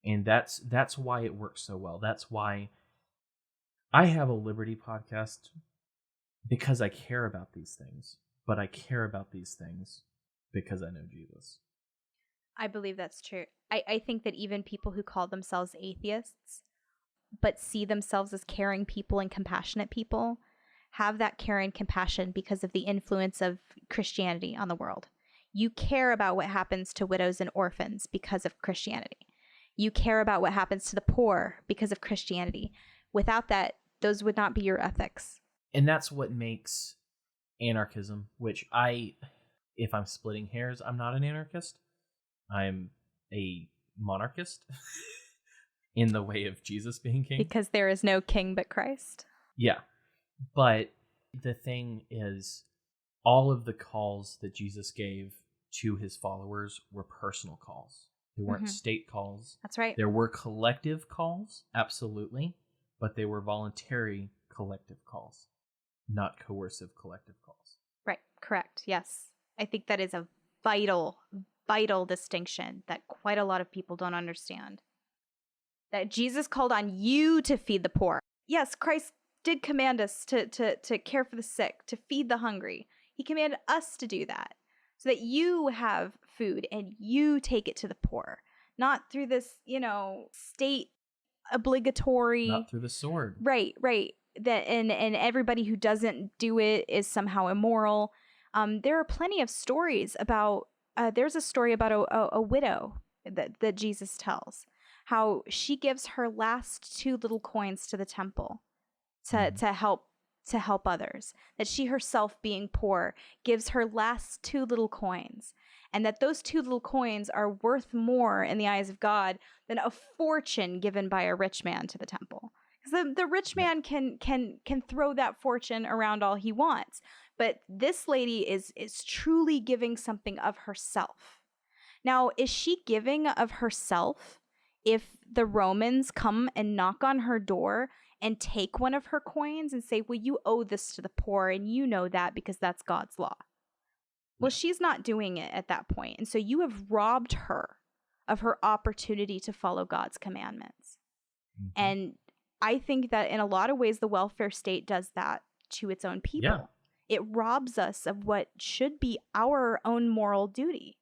And that's why it works so well. That's why I have a Liberty podcast because I care about these things, but I care about these things because I know Jesus. I believe that's true. I think that even people who call themselves atheists but see themselves as caring people and compassionate people have that care and compassion because of the influence of Christianity on the world. You care about what happens to widows and orphans because of Christianity. You care about what happens to the poor because of Christianity. Without that, those would not be your ethics. And that's what makes anarchism, which if I'm splitting hairs, I'm not an anarchist. I'm a monarchist in the way of Jesus being king. Because there is no king but Christ. Yeah. But the thing is, all of the calls that Jesus gave to his followers were personal calls. They weren't state calls. That's right. There were collective calls, absolutely, but they were voluntary collective calls, not coercive collective calls. Right. Correct. Yes. I think that is a vital distinction that quite a lot of people don't understand. That Jesus called on you to feed the poor. Yes, Christ did command us to care for the sick, to feed the hungry. He commanded us to do that so that you have food and you take it to the poor, not through this, state obligatory. Not through the sword. Right. That and everybody who doesn't do it is somehow immoral. There are plenty of stories about. There's a story about a widow that Jesus tells, how she gives her last 2 little coins to the temple to help others, that she herself, being poor, gives her last 2 little coins, and that those 2 little coins are worth more in the eyes of God than a fortune given by a rich man to the temple. Because the rich man can throw that fortune around all he wants, but this lady is truly giving something of herself. Now, is she giving of herself if the Romans come and knock on her door and take one of her coins and say, well, you owe this to the poor, and you know that because that's God's law? Well, she's not doing it at that point. And so you have robbed her of her opportunity to follow God's commandments. And I think that in a lot of ways, the welfare state does that to its own people. Yeah. It robs us of what should be our own moral duty.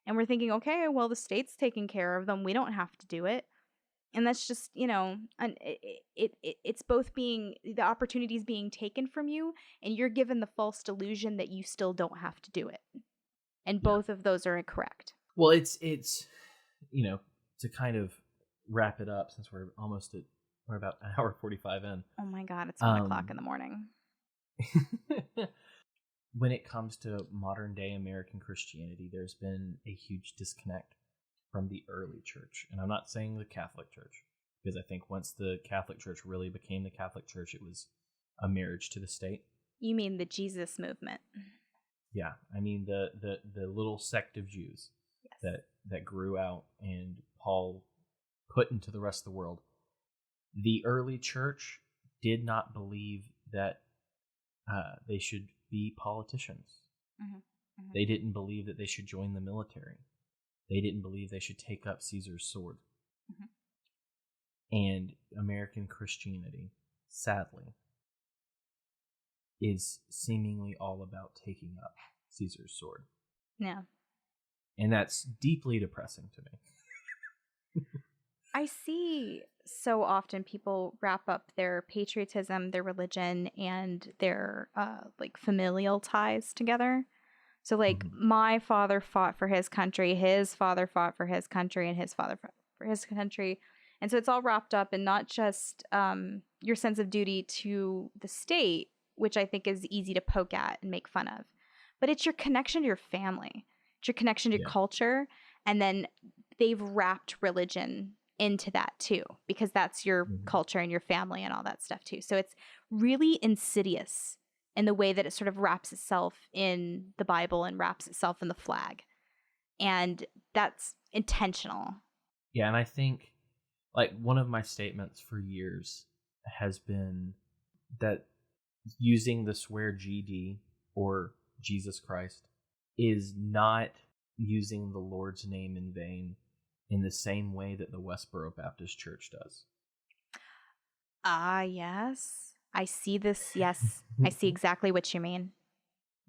And we're thinking, okay, well, the state's taking care of them. We don't have to do it. And that's just, it's both the opportunities being taken from you, and you're given the false delusion that you still don't have to do it. And both of those are incorrect. Well, it's to kind of wrap it up, since we're about an hour 45 in. Oh my God, it's 1 o'clock in the morning. When it comes to modern day American Christianity, there's been a huge disconnect from the early church. And I'm not saying the Catholic Church, because I think once the Catholic Church really became the Catholic Church, it was a marriage to the state. You mean the Jesus movement? Yeah, I mean the little sect of Jews that grew out and Paul put into the rest of the world. The early church did not believe that they should be politicians. They didn't believe that they should join the military. They didn't believe they should take up Caesar's sword. And American Christianity, sadly, is seemingly all about taking up Caesar's sword. Yeah. And that's deeply depressing to me. I see so often people wrap up their patriotism, their religion, and their familial ties together. So my father fought for his country, his father fought for his country, and his father fought for his country. And so it's all wrapped up in not just your sense of duty to the state, which I think is easy to poke at and make fun of, but it's your connection to your family, it's your connection to your culture. And then they've wrapped religion into that too, because that's your culture and your family and all that stuff too. So it's really insidious in the way that it sort of wraps itself in the Bible and wraps itself in the flag. And that's intentional. Yeah, and I think one of my statements for years has been that using the swear GD or Jesus Christ is not using the Lord's name in vain in the same way that the Westboro Baptist Church does. Yes. I see this. Yes. I see exactly what you mean.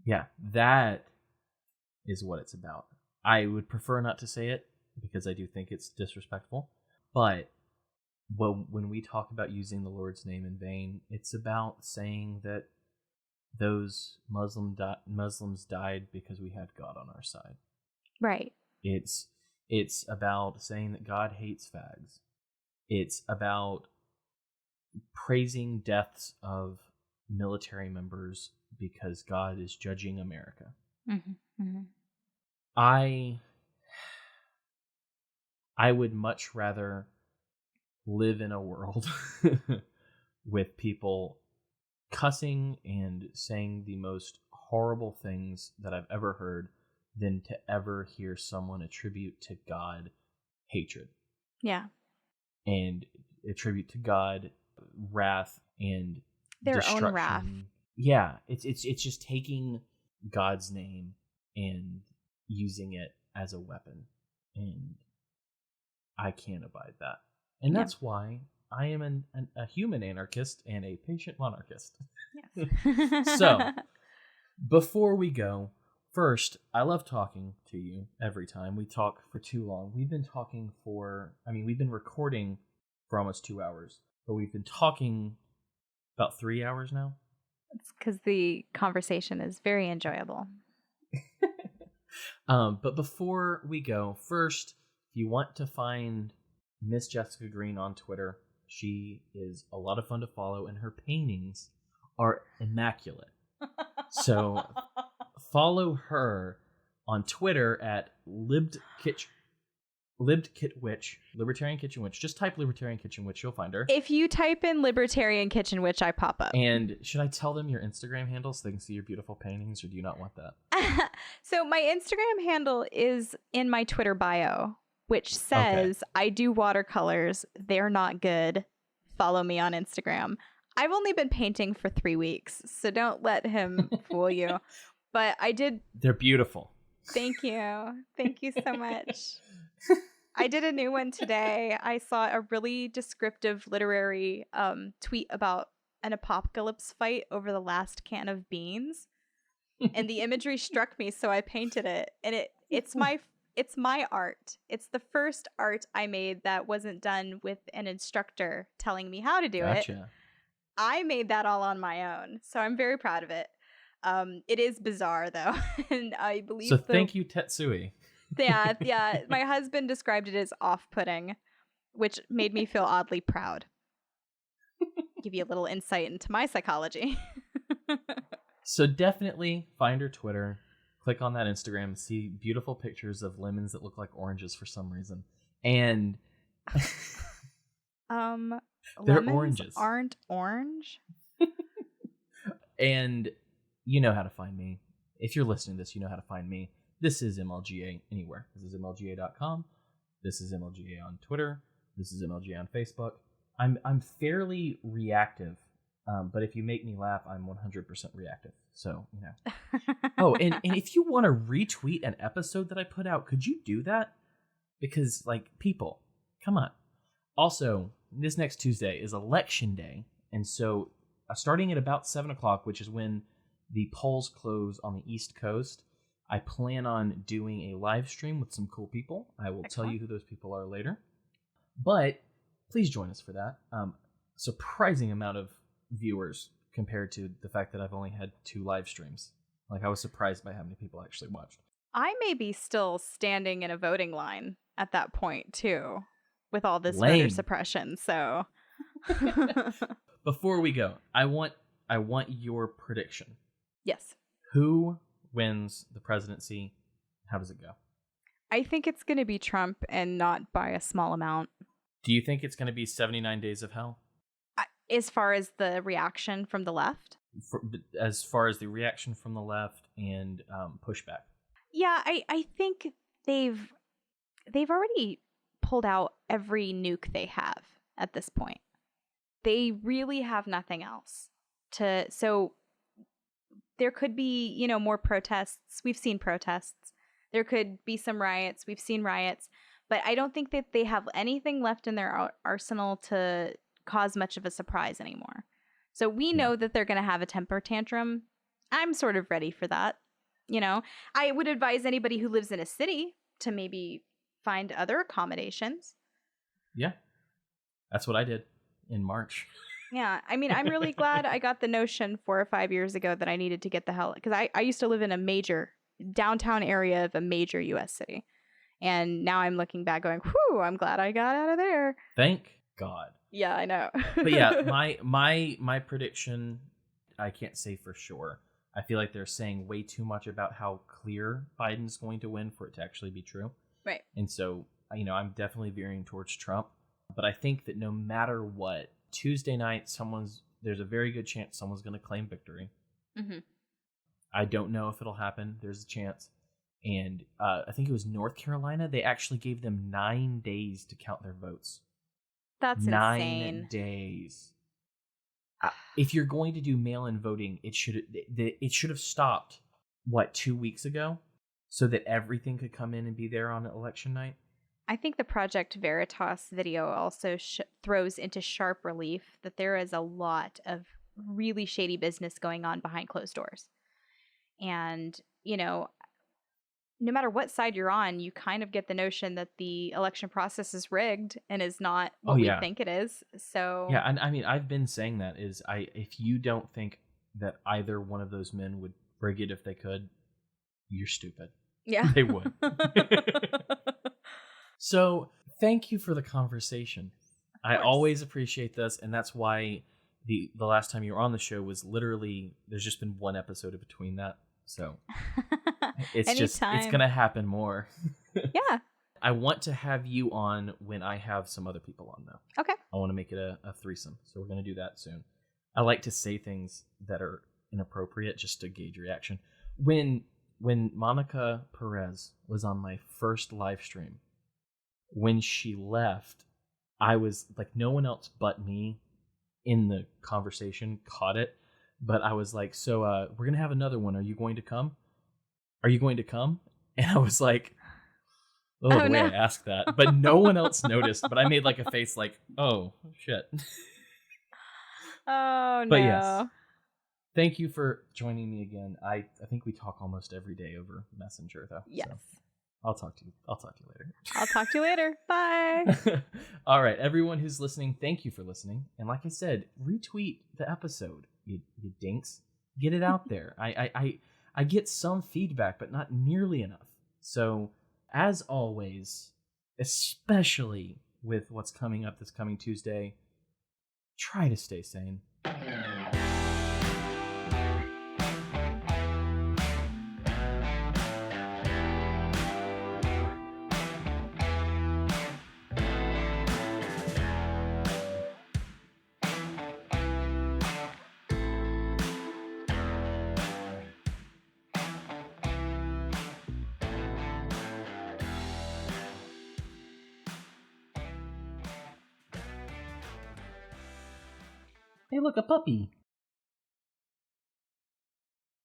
Yeah, that is what it's about. I would prefer not to say it because I do think it's disrespectful. But when we talk about using the Lord's name in vain, it's about saying that those Muslims died because we had God on our side. Right. It's about saying that God hates fags. It's about praising deaths of military members because God is judging America. Mm-hmm. Mm-hmm. I would much rather live in a world with people cussing and saying the most horrible things that I've ever heard than to ever hear someone attribute to God hatred. Yeah. And attribute to God wrath and their destruction. own wrath. Yeah, it's just taking God's name and using it as a weapon, and I can't abide that. And that's why I am a human anarchist and a patient monarchist. Yes. So, before we go, first, I love talking to you every time. We talk for too long. We've been recording for almost 2 hours, but we've been talking about 3 hours now. It's because the conversation is very enjoyable. But before we go, first, if you want to find Miss Jessica Green on Twitter, she is a lot of fun to follow, and her paintings are immaculate. So follow her on Twitter at libkitwitch, Libertarian Kitchen Witch. Just type Libertarian Kitchen Witch, you'll find her. If you type in Libertarian Kitchen Witch, I pop up. And should I tell them your Instagram handle so they can see your beautiful paintings, or do you not want that? So my Instagram handle is in my Twitter bio, which says I do watercolors. They're not good. Follow me on Instagram. I've only been painting for 3 weeks, so don't let him fool you. But I did. They're beautiful. Thank you. Thank you so much. I did a new one today. I saw a really descriptive literary tweet about an apocalypse fight over the last can of beans. And the imagery struck me, so I painted it. And it's my art. It's the first art I made that wasn't done with an instructor telling me how to do it. I made that all on my own, so I'm very proud of it. It is bizarre, though, and I believe. So thank you, Tetsui. Yeah. My husband described it as off-putting, which made me feel oddly proud. Give you a little insight into my psychology. So definitely find her Twitter, click on that Instagram, see beautiful pictures of lemons that look like oranges for some reason, and they're lemons oranges. Aren't orange. And you know how to find me. If you're listening to this, you know how to find me. This is MLGA anywhere. This is MLGA.com. This is MLGA on Twitter. This is MLGA on Facebook. I'm fairly reactive, but if you make me laugh, I'm 100% reactive. So, you know. Oh, and if you want to retweet an episode that I put out, could you do that? Because, people, come on. Also, this next Tuesday is Election Day, and so starting at about 7 o'clock, which is when the polls close on the East Coast, I plan on doing a live stream with some cool people. I will tell you who those people are later. But please join us for that. Surprising amount of viewers compared to the fact that I've only had 2 live streams. I was surprised by how many people actually watched. I may be still standing in a voting line at that point, too, with all this Lame. voter suppression, so... Before we go, I want your prediction. Yes. Who wins the presidency? How does it go? I think it's going to be Trump, and not by a small amount. Do you think it's going to be 79 Days of Hell? As far as the reaction from the left? As far as the reaction from the left and pushback? Yeah, I think they've already pulled out every nuke they have at this point. They really have nothing else so there could be, more protests. We've seen protests. There could be some riots. We've seen riots, but I don't think that they have anything left in their arsenal to cause much of a surprise anymore. So we know that they're going to have a temper tantrum. I'm sort of ready for that. You know, I would advise anybody who lives in a city to maybe find other accommodations. Yeah. That's what I did in March. Yeah. I mean, I'm really glad I got the notion 4 or 5 years ago that I needed to get the hell, because I used to live in a major downtown area of a major U.S. city. And now I'm looking back going, whew, I'm glad I got out of there. Thank God. Yeah, I know. But yeah, my prediction, I can't say for sure. I feel like they're saying way too much about how clear Biden's going to win for it to actually be true. Right. And so, I'm definitely veering towards Trump. But I think that no matter what, Tuesday night, there's a very good chance someone's going to claim victory. Mm-hmm. I don't know if it'll happen. There's a chance. And I think it was North Carolina. They actually gave them 9 days to count their votes. That's 9 insane. days. If you're going to do mail-in voting, it should have stopped, 2 weeks ago, so that everything could come in and be there on election night? I think the Project Veritas video also throws into sharp relief that there is a lot of really shady business going on behind closed doors. And, no matter what side you're on, you kind of get the notion that the election process is rigged and is not what we think it is. So yeah, and I mean, I've been saying that if you don't think that either one of those men would rig it if they could, you're stupid. Yeah, they would. So thank you for the conversation. I always appreciate this, and that's why the last time you were on the show was literally, there's just been one episode between that. So it's gonna happen more. Yeah. I want to have you on when I have some other people on, though. Okay. I want to make it a threesome, so we're gonna do that soon. I like to say things that are inappropriate just to gauge reaction. When Monica Perez was on my first live stream, when she left, I was like, no one else but me in the conversation caught it. But I was like, so we're going to have another one. Are you going to come? Are you going to come? And I was like, the way I asked that. But no one else noticed. But I made like a face like, oh, shit. Oh, no. But yes, thank you for joining me again. I think we talk almost every day over Messenger, though. Yes. So I'll talk to you later. I'll talk to you later. Bye. All right, everyone who's listening, thank you for listening. And like I said, retweet the episode. You dinks, get it out there. I get some feedback, but not nearly enough. So as always, especially with what's coming up this coming Tuesday, try to stay sane. Hey, look, a puppy.